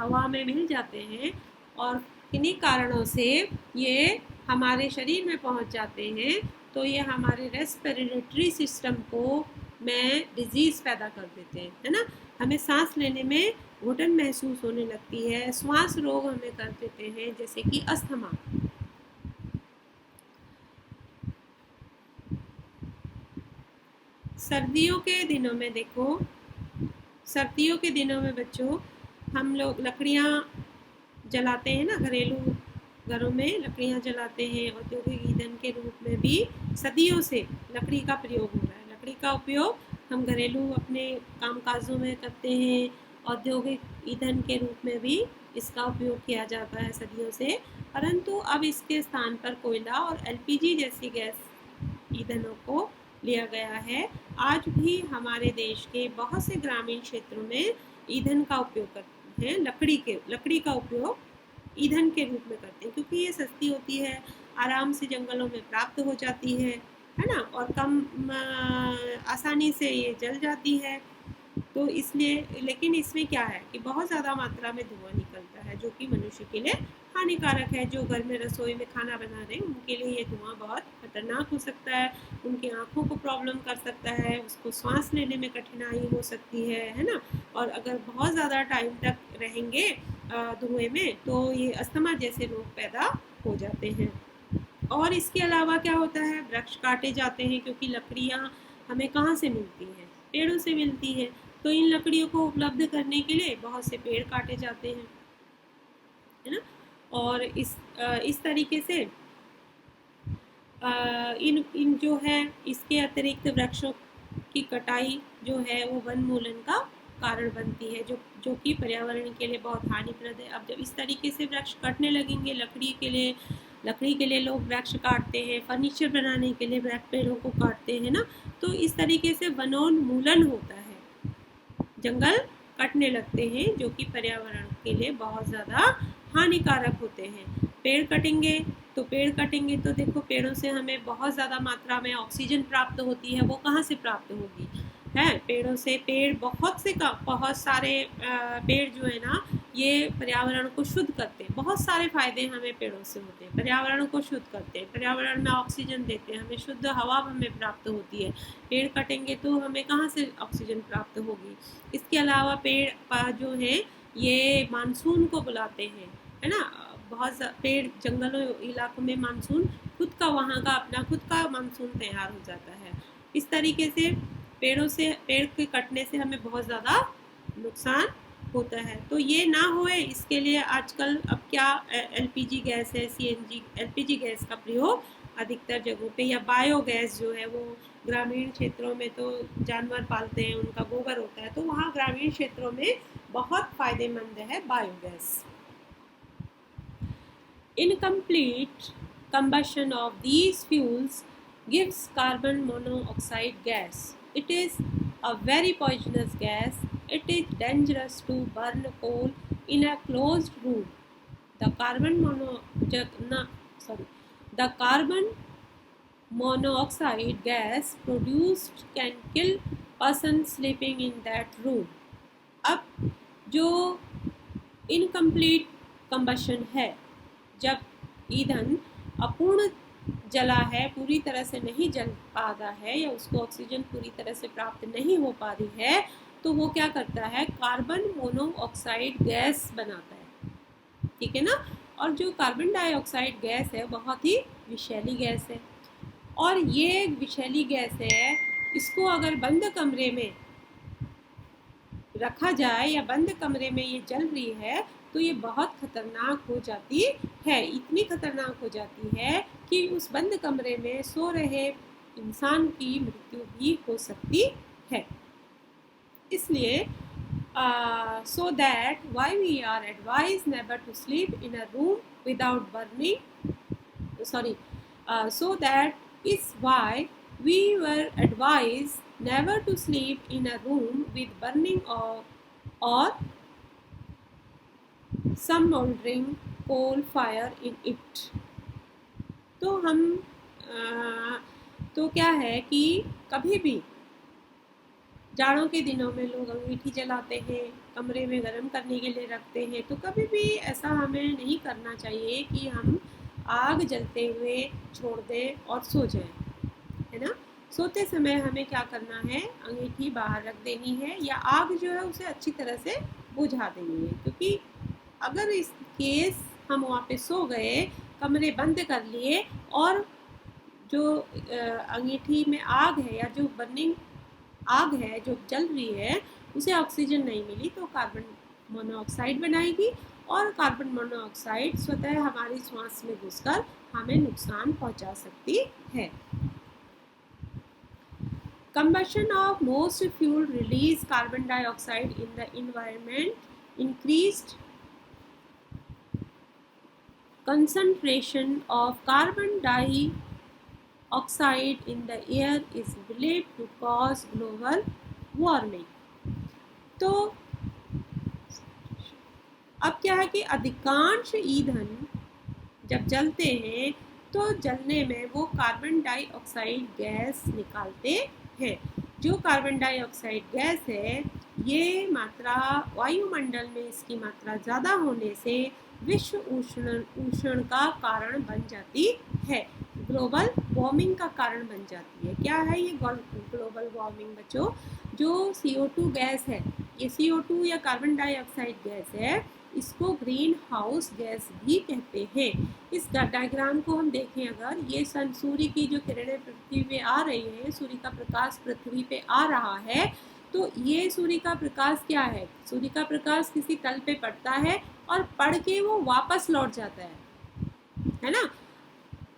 हवा में मिल जाते हैं और किन्हीं कारणों से ये हमारे शरीर में पहुंच जाते हैं तो ये हमारे रेस्पिरेटरी सिस्टम को में डिजीज़ पैदा कर देते हैं, है ना, हमें सांस लेने में घुटन महसूस होने लगती है, श्वास रोग हमें कर देते हैं जैसे कि अस्थमा। सर्दियों के दिनों में देखो, सर्दियों के दिनों में बच्चों हम लोग लकड़ियाँ जलाते हैं ना, घरेलू घरों में लकड़ियाँ जलाते हैं, औद्योगिक ईंधन के रूप में भी सदियों से लकड़ी का प्रयोग हो रहा है। लकड़ी का उपयोग हम घरेलू अपने कामकाजों में करते हैं, औद्योगिक ईंधन के रूप में भी इसका उपयोग किया जाता है सदियों से, परंतु अब इसके स्थान पर कोयला और एलपीजी जैसी गैस ईंधनों को लिया गया है। आज भी हमारे देश के बहुत से ग्रामीण क्षेत्रों में ईंधन का उपयोग करते हैं, लकड़ी का उपयोग ईंधन के रूप में करते हैं क्योंकि ये सस्ती होती है, आराम से जंगलों में प्राप्त हो जाती है ना, और कम आसानी से ये जल जाती है। तो इसलिए, लेकिन इसमें क्या है कि बहुत ज़्यादा मात्रा में धुआं निकलता है जो कि मनुष्य के लिए हानिकारक है। जो घर में रसोई में खाना बना रहे हैं उनके लिए ये धुआं बहुत खतरनाक हो सकता है, उनकी आँखों को प्रॉब्लम कर सकता है, उसको सांस लेने में कठिनाई हो सकती है ना, और अगर बहुत ज़्यादा टाइम तक रहेंगे धुएँ में तो ये अस्थमा जैसे रोग पैदा हो जाते हैं। और इसके अलावा क्या होता है, वृक्ष काटे जाते हैं क्योंकि लकड़ियाँ हमें कहाँ से मिलती हैं, पेड़ों से मिलती है, तो इन लकड़ियों को उपलब्ध करने के लिए बहुत से पेड़ काटे जाते हैं, है ना। और इस तरीके से इन इन जो है इसके अतिरिक्त वृक्षों की कटाई जो है वो वनमूलन का कारण बनती है, जो कि पर्यावरण के लिए बहुत हानिप्रद है। अब जब इस तरीके से वृक्ष कटने लगेंगे, लकड़ी के लिए लोग वृक्ष काटते हैं, फर्नीचर बनाने के लिए वृक्ष पेड़ों को काटते हैं ना, तो इस तरीके से वनोन्मूलन होता है, जंगल कटने लगते हैं, जो कि पर्यावरण के लिए बहुत ज़्यादा हानिकारक होते हैं। पेड़ कटेंगे तो देखो, पेड़ों से हमें बहुत ज़्यादा मात्रा में ऑक्सीजन प्राप्त होती है। वो कहाँ से प्राप्त होगी? है पेड़ों से। बहुत सारे पेड़ जो है ना, ये पर्यावरण को शुद्ध करते हैं। बहुत सारे फायदे हमें पेड़ों से होते हैं। पर्यावरण को शुद्ध करते हैं, पर्यावरण में ऑक्सीजन देते हैं, हमें शुद्ध हवा हमें प्राप्त होती है। पेड़ कटेंगे तो हमें कहाँ से ऑक्सीजन प्राप्त होगी? इसके अलावा पेड़ जो है ये मानसून को बुलाते हैं, है ना। पेड़ जंगलों इलाकों में मानसून अपना खुद का मानसून तैयार हो जाता है। इस तरीके से पेड़ के कटने से हमें बहुत ज़्यादा नुकसान होता है। तो ये ना होए, इसके लिए आजकल अब क्या एलपीजी गैस है, सीएनजी एलपीजी गैस का प्रयोग अधिकतर जगहों पे, या बायोगैस जो है वो ग्रामीण क्षेत्रों में तो जानवर पालते हैं, उनका गोबर होता है, तो वहाँ ग्रामीण क्षेत्रों में बहुत फायदेमंद है biogas. Incomplete combustion of these fuels gives carbon monoxide gas. It is a very poisonous gas. It is dangerous to burn coal in a closed room. The carbon monoxide gas produced can kill person sleeping in that room. अब जो incomplete combustion है, जब ईंधन अपूर्ण जला है, पूरी तरह से नहीं जल पा रहा है, या उसको ऑक्सीजन पूरी तरह से प्राप्त नहीं हो पा रही है, तो वो क्या करता है? कार्बन मोनोऑक्साइड गैस बनाता है, ठीक है ना। और जो कार्बन डाइऑक्साइड गैस है बहुत ही विषैली गैस है, और ये विषैली गैस है, इसको अगर बंद कमरे में रखा जाए या बंद कमरे में ये जल रही है तो ये बहुत खतरनाक हो जाती है। इतनी खतरनाक हो जाती है कि उस बंद कमरे में सो रहे इंसान की मृत्यु भी हो सकती है। इसलिए so that why we are advised never to sleep in a room without burning so that is why we were advised never to sleep in a room with burning or some moldering coal fire in it। तो क्या है कि कभी भी जाड़ों के दिनों में लोग अंगीठी जलाते हैं, कमरे में गर्म करने के लिए रखते हैं, तो कभी भी ऐसा हमें नहीं करना चाहिए कि हम आग जलते हुए छोड़ दें और सो जाएं, है ना। सोते समय हमें क्या करना है? अंगीठी बाहर रख देनी है, या आग जो है उसे अच्छी तरह से बुझा देनी है, क्योंकि अगर इस केस हम वहाँ पे सो गए, कमरे बंद कर लिए, और जो अंगीठी में आग है या जो बर्निंग आग है जो जल रही है उसे ऑक्सीजन नहीं मिली, तो कार्बन मोनोऑक्साइड बनाएगी, और कार्बन मोनोऑक्साइड स्वतः हमारी श्वास में घुसकर हमें नुकसान पहुंचा सकती है। Combustion of most fuel release carbon dioxide in the environment. Increased concentration of carbon dioxide in the air is believed to cause global warming. तो अब क्या है कि अधिकांश ईंधन जब जलते हैं तो जलने में वो कार्बन डाइऑक्साइड गैस निकालते हैं। जो कार्बन डाइऑक्साइड गैस है, ये मात्रा वायुमंडल में इसकी मात्रा ज़्यादा होने से विश्व उष्ण का कारण बन जाती है, ग्लोबल वार्मिंग का कारण बन जाती है। क्या है ये ग्लोबल वार्मिंग बच्चों? जो CO2 गैस है, ये CO2 या कार्बन डाइऑक्साइड गैस है, इसको ग्रीन हाउस गैस भी कहते हैं। इस डायग्राम को हम देखें, अगर ये सूर्य की जो किरणें पृथ्वी पे आ रही है, सूर्य का प्रकाश पृथ्वी पे आ रहा है, तो ये सूर्य का प्रकाश क्या है? सूर्य का प्रकाश किसी तल पे पड़ता है और पड़ के वो वापस लौट जाता है ना।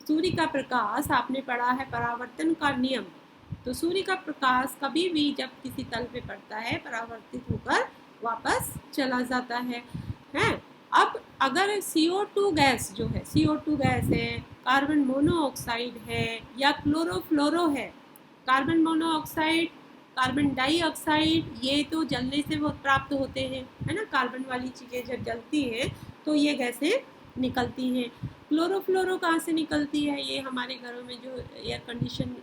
सूर्य का प्रकाश, आपने पढ़ा है परावर्तन का नियम, तो सूर्य का प्रकाश कभी भी जब किसी तल पे पड़ता है परावर्तित होकर वापस चला जाता है। अब अगर CO2 गैस जो है, CO2 गैस है, कार्बन मोनोऑक्साइड है या क्लोरोफ्लोरो है, कार्बन मोनोऑक्साइड, कार्बन डाइऑक्साइड, ये तो जलने से वो प्राप्त होते हैं, है ना। कार्बन वाली चीज़ें जब जलती हैं तो ये गैसें निकलती हैं। क्लोरोफ्लोरो कहाँ से निकलती है? ये हमारे घरों में जो एयर कंडीशन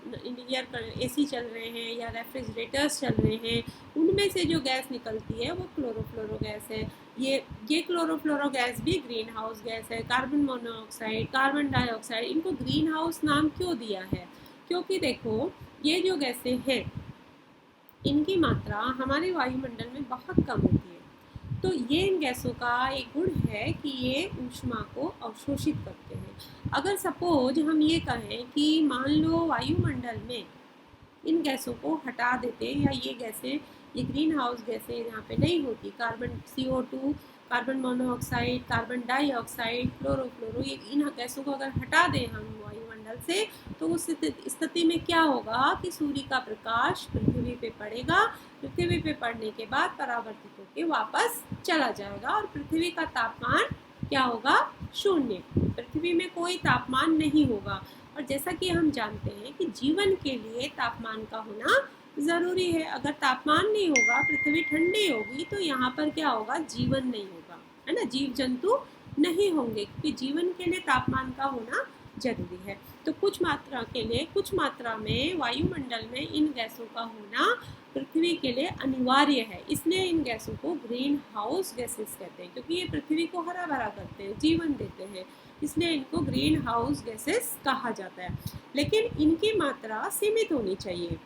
AC चल रहे हैं या रेफ्रिजरेटर्स चल रहे हैं, उनमें से जो गैस निकलती है वो क्लोरोफ्लोरो गैस है। ये क्लोरोफ्लोरो गैस भी ग्रीन हाउस गैस है। कार्बन मोनोऑक्साइड, कार्बन डाइऑक्साइड, इनको ग्रीन हाउस नाम क्यों दिया है? क्योंकि देखो, ये जो गैसें हैं इनकी मात्रा हमारे वायुमंडल में बहुत कम होती है। तो ये इन गैसों का एक गुण है कि ये ऊष्मा को अवशोषित करते हैं। अगर सपोज हम ये कहें कि मान लो वायुमंडल में इन गैसों को हटा देते, या ये गैसें, ये ग्रीन हाउस गैसें यहाँ पे नहीं होती, carbon CO2, carbon monoxide, carbon dioxide, chlorofluoro, ये इन गैसों को अगर हटा दें हम वायुमंडल से, तो उस स्थिति में क्या होगा कि सूर्य का प्रकाश पृथ्वी पे पड़ेगा। पृथ्वी पे पड़ने के बाद परावर्तित होकर वापस चला जाएगा और पृथ्वी का तापमान क्या होगा? शून्य। पृथ्वी में कोई तापमान नहीं होगा। और जैसा कि हम जानते हैं कि जीवन के लिए तापमान का होना ज़रूरी है। अगर तापमान नहीं होगा, पृथ्वी ठंडी होगी, तो यहाँ पर क्या होगा? जीवन नहीं होगा, है ना। जीव जंतु नहीं होंगे, क्योंकि जीवन के लिए तापमान का होना जरूरी है। तो कुछ मात्रा के लिए, कुछ मात्रा में वायुमंडल में इन गैसों का होना पृथ्वी के लिए अनिवार्य है। इसलिए इन गैसों को ग्रीन हाउस गैसेस कहते हैं, क्योंकि ये पृथ्वी को हरा भरा करते हैं, जीवन देते हैं, इसलिए इनको ग्रीन हाउस गैसेस कहा जाता है। लेकिन इनकी मात्रा सीमित होनी चाहिए,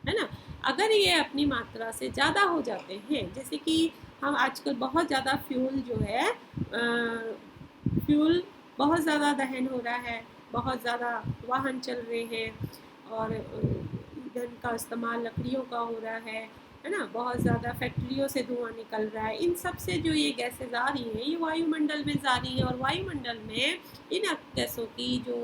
है ना। अगर ये अपनी मात्रा से ज़्यादा हो जाते हैं, जैसे कि हम आजकल बहुत ज़्यादा फ्यूल जो है, फ्यूल बहुत ज़्यादा दहन हो रहा है, बहुत ज़्यादा वाहन चल रहे हैं और ईंधन का इस्तेमाल लकड़ियों का हो रहा है ना। बहुत ज़्यादा फैक्ट्रियों से धुआं निकल रहा है। इन सब से जो ये गैसें आ रही हैं, ये वायुमंडल में जा रही है, और वायुमंडल में इन गैसों की जो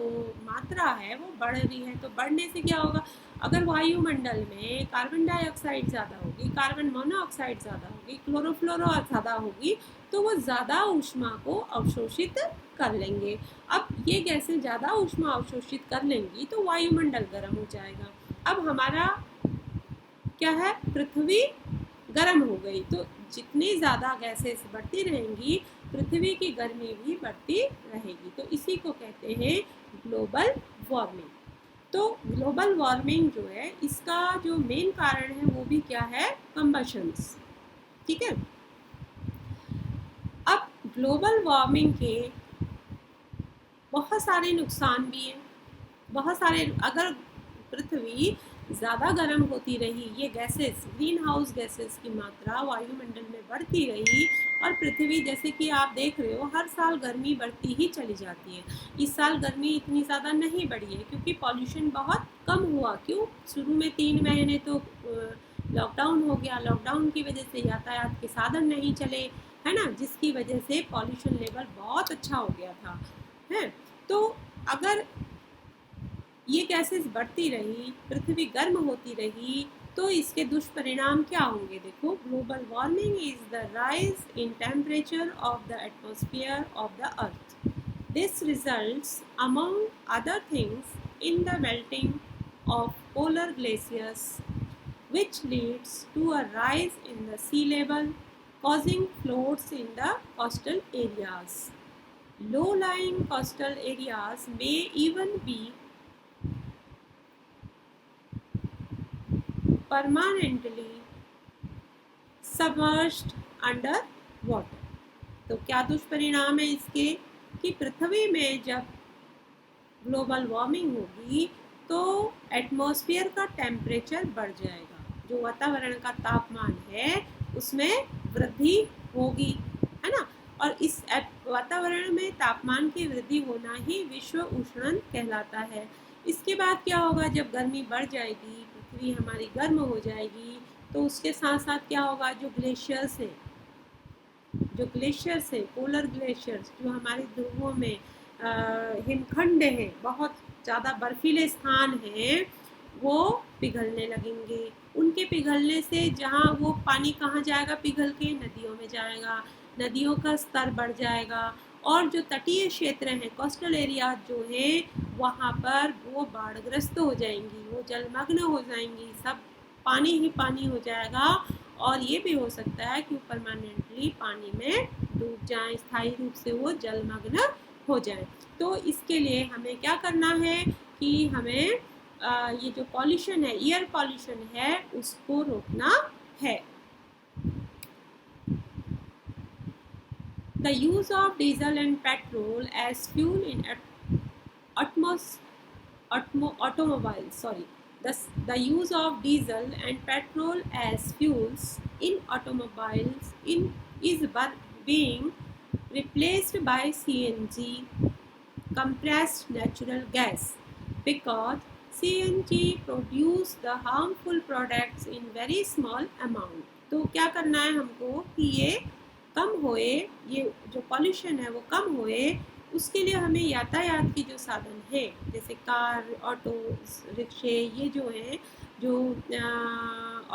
मात्रा है वो बढ़ रही है। तो बढ़ने से क्या होगा? अगर वायुमंडल में कार्बन डाइऑक्साइड ज़्यादा होगी, कार्बन मोनोऑक्साइड ज़्यादा होगी, क्लोरोफ्लोरो ज़्यादा होगी, तो वो ज़्यादा ऊष्मा को अवशोषित कर लेंगे। अब ये गैसें ज़्यादा ऊष्मा अवशोषित कर लेंगी तो वायुमंडल गर्म हो जाएगा। अब हमारा क्या है? पृथ्वी गर्म हो गई, तो जितनी ज़्यादा गैसेस बढ़ती रहेंगी, पृथ्वी की गर्मी भी बढ़ती रहेगी। तो इसी को कहते हैं ग्लोबल वार्मिंग। तो ग्लोबल वार्मिंग जो है, इसका जो मेन कारण है वो भी क्या है? कंबशंस। ठीक है। अब ग्लोबल वार्मिंग के बहुत सारे नुकसान भी हैं, बहुत सारे। अगर पृथ्वी ज़्यादा गर्म होती रही, ये गैसेस, ग्रीन हाउस गैसेस की मात्रा वायुमंडल में बढ़ती रही, और पृथ्वी, जैसे कि आप देख रहे हो, हर साल गर्मी बढ़ती ही चली जाती है। इस साल गर्मी इतनी ज़्यादा नहीं बढ़ी है क्योंकि पॉल्यूशन बहुत कम हुआ। क्यों? शुरू में 3 महीने तो लॉकडाउन हो गया, लॉकडाउन की वजह से यातायात के साधन नहीं चले, है ना, जिसकी वजह से पॉल्यूशन लेवल बहुत अच्छा हो गया था, है। तो अगर ये गैसेस बढ़ती रही, पृथ्वी गर्म होती रही, तो इसके दुष्परिणाम क्या होंगे? देखो, global warming is the rise in temperature of the atmosphere of the earth. This results among other things in the melting of polar glaciers, which leads to a rise in the sea level, causing floods in the coastal areas. Low-lying coastal areas may even be permanently submerged under water. तो क्या दुष्परिणाम है इसके? कि पृथ्वी में जब global warming होगी तो एटमॉस्फेयर का टेम्परेचर बढ़ जाएगा, जो वातावरण का तापमान है उसमें वृद्धि होगी, है ना। और इस वातावरण में तापमान की वृद्धि होना ही विश्व उष्णन कहलाता है। इसके बाद क्या होगा? जब गर्मी बढ़ जाएगी, पृथ्वी हमारी गर्म हो जाएगी, तो उसके साथ साथ क्या होगा? जो ग्लेशियर्स हैं, पोलर ग्लेशियर्स, जो हमारे ध्रुवों में हिमखंड हैं, बहुत ज़्यादा बर्फीले स्थान हैं, वो पिघलने लगेंगे। उनके पिघलने से जहाँ वो पानी कहाँ जाएगा पिघल के, नदियों में जाएगा, नदियों का स्तर बढ़ जाएगा और जो तटीय क्षेत्र हैं, कोस्टल एरिया जो हैं, वहाँ पर वो बाढ़ग्रस्त हो जाएंगी, वो जलमग्न हो जाएंगी, सब पानी ही पानी हो जाएगा और ये भी हो सकता है कि वो परमानेंटली पानी में डूब जाएं, स्थायी रूप से वो जलमग्न हो जाएं। तो इसके लिए हमें क्या करना है कि हमें ये जो पॉल्यूशन है, एयर पॉल्यूशन है, उसको रोकना है। The use of diesel and petrol as fuel in automobiles. The use of diesel and petrol as fuels in automobiles is being replaced by CNG, compressed natural gas, because CNG produce the harmful products in very small amount. तो क्या करना है हमको कि ये कम होए, ये जो पॉल्यूशन है वो कम होए, उसके लिए हमें यातायात के जो साधन है जैसे कार, ऑटो रिक्शे, ये जो हैं, जो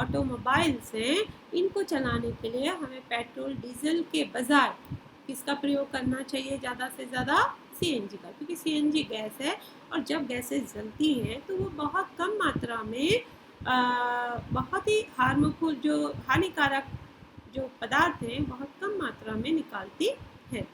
ऑटोमोबाइल्स हैं, इनको चलाने के लिए हमें पेट्रोल डीजल के बजाय किसका प्रयोग करना चाहिए ज़्यादा से ज़्यादा? सीएनजी का, क्योंकि सीएनजी गैस है और जब गैसेस जलती हैं तो वो बहुत कम मात्रा में बहुत ही हार्मफुल, जो हानिकारक जो पदार्थ हैं, बहुत कम मात्रा में निकालती है।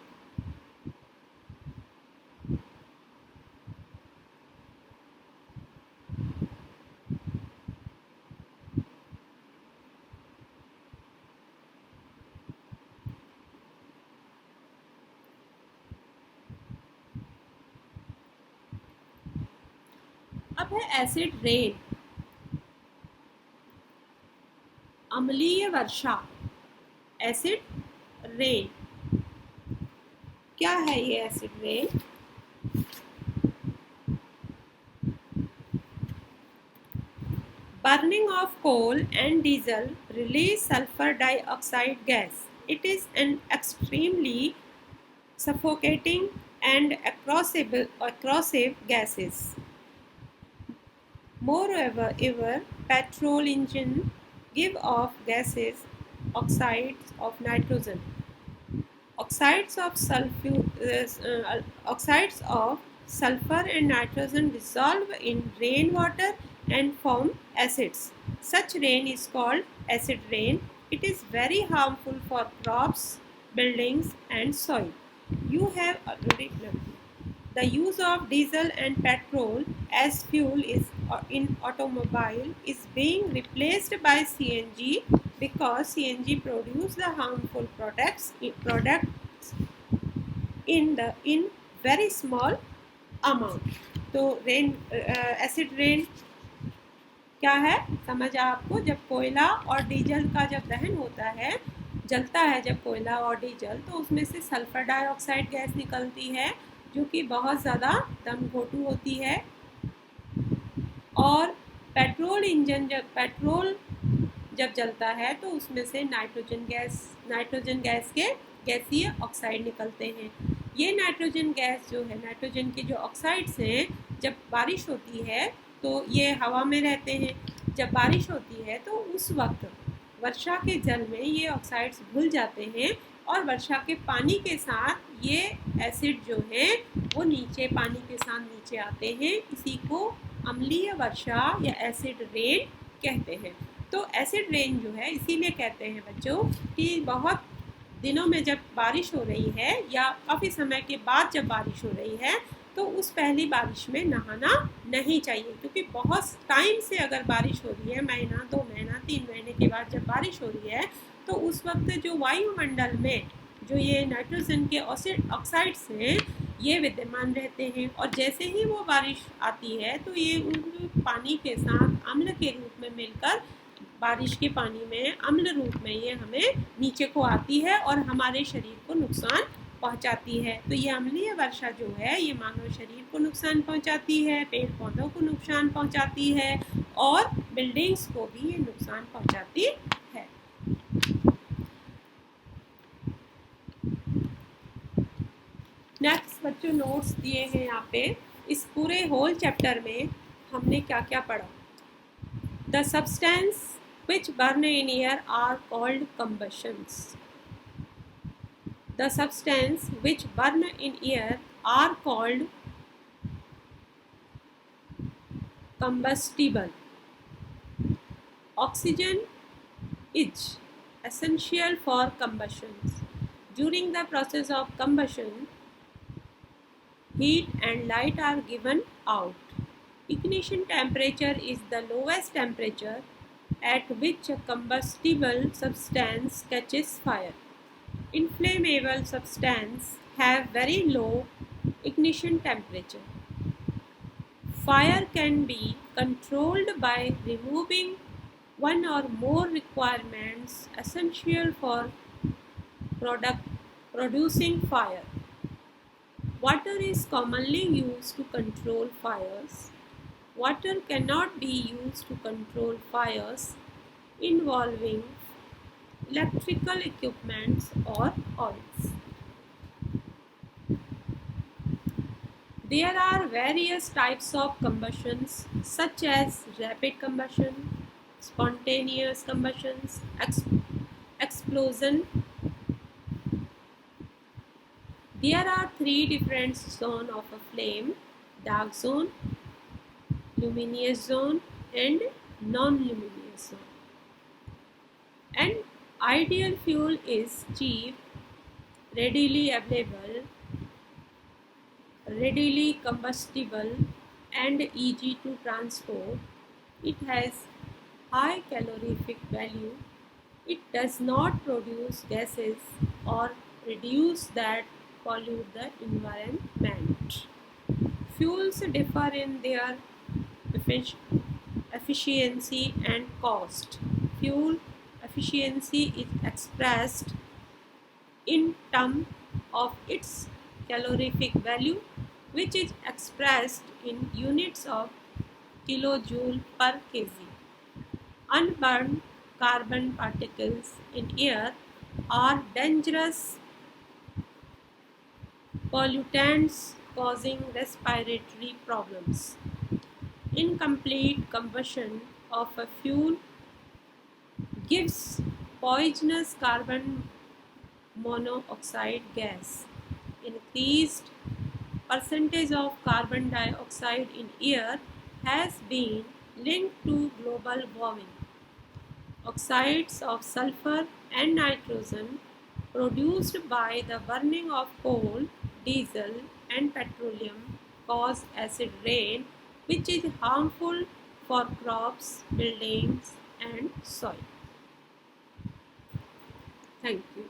अब है एसिड रेन, अम्लीय वर्षा, एसिड रेन। क्या है ये acid rain? Burning of coal and diesel release sulfur dioxide gas. It is an extremely suffocating and corrosive gases. Moreover, petrol engine give off gases, oxides of nitrogen, oxides of sulfur and nitrogen dissolve in rainwater and form acids. Such rain is called acid rain. It is very harmful for crops, buildings and soil. You have already learned. The use of diesel and petrol as fuel in automobile is being replaced by CNG because CNG produce the harmful products in very small amount. तो rain, acid rain क्या है समझ आपको? जब कोयला और diesel का जब दहन होता है, जलता है जब कोयला और डीजल, तो उसमें से सल्फर डाइऑक्साइड गैस निकलती है जो कि बहुत ज़्यादा दमघोटू होती है। और पेट्रोल जब जलता है तो उसमें से नाइट्रोजन गैस के गैसीय ऑक्साइड निकलते हैं। ये नाइट्रोजन गैस जो है, नाइट्रोजन के जो ऑक्साइड्स हैं, जब बारिश होती है तो ये हवा में रहते हैं। जब बारिश होती है तो उस वक्त वर्षा के जल में ये ऑक्साइड्स घुल जाते हैं और वर्षा के पानी के साथ ये एसिड जो है वो नीचे पानी के साथ नीचे आते हैं। इसी को अम्लीय वर्षा या एसिड रेन कहते हैं। तो एसिड रेन जो है इसीलिए कहते हैं बच्चों कि बहुत दिनों में जब बारिश हो रही है या काफ़ी समय के बाद जब बारिश हो रही है तो उस पहली बारिश में नहाना नहीं चाहिए, क्योंकि बहुत टाइम से अगर बारिश हो रही है, महीना, 2 महीना, 3 महीने के बाद जब बारिश हो रही है तो उस वक्त जो वायुमंडल में जो ये नाइट्रोजन के ऑक्साइड्स हैं ये विद्यमान रहते हैं और जैसे ही वो बारिश आती है तो ये उन पानी के साथ अम्ल के रूप में मिलकर बारिश के पानी में अम्ल रूप में ये हमें नीचे को आती है और हमारे शरीर को नुकसान पहुंचाती है। तो ये अम्लीय वर्षा जो है ये मानव शरीर को नुकसान पहुंचाती है, पेड़ पौधों को नुकसान पहुंचाती है और बिल्डिंग्स को भी ये नुकसान पहुंचाती है। नेक्स्ट बच्चों नोट्स दिए हैं यहाँ पे। इस पूरे होल चैप्टर में हमने क्या क्या पढ़ा। The substance which burn in air are called combustions. The substance which burn in air are called combustible. Oxygen is essential for combustion. During the process of combustion, heat and light are given out. Ignition temperature is the lowest temperature at which a combustible substance catches fire. Inflammable substances have very low ignition temperature. Fire can be controlled by removing one or more requirements essential for producing fire. Water is commonly used to control fires. Water cannot be used to control fires involving electrical equipments or oils. There are various types of combustions such as rapid combustion, spontaneous combustions, explosion. There are three different zones of a flame: dark zone, luminous zone and non-luminous zone. An ideal fuel is cheap, readily available, readily combustible and easy to transport. It has high calorific value. It does not produce gases or reduce that pollute the environment. Fuels differ in their efficiency and cost. Fuel efficiency is expressed in terms of its calorific value, which is expressed in units of kilojoule per kg. Unburned carbon particles in air are dangerous pollutants causing respiratory problems. Incomplete combustion of a fuel gives poisonous carbon monoxide gas. Increased percentage of carbon dioxide in air has been linked to global warming. Oxides of sulfur and nitrogen produced by the burning of coal, diesel and petroleum cause acid rain, which is harmful for crops, buildings and soil. Thank you.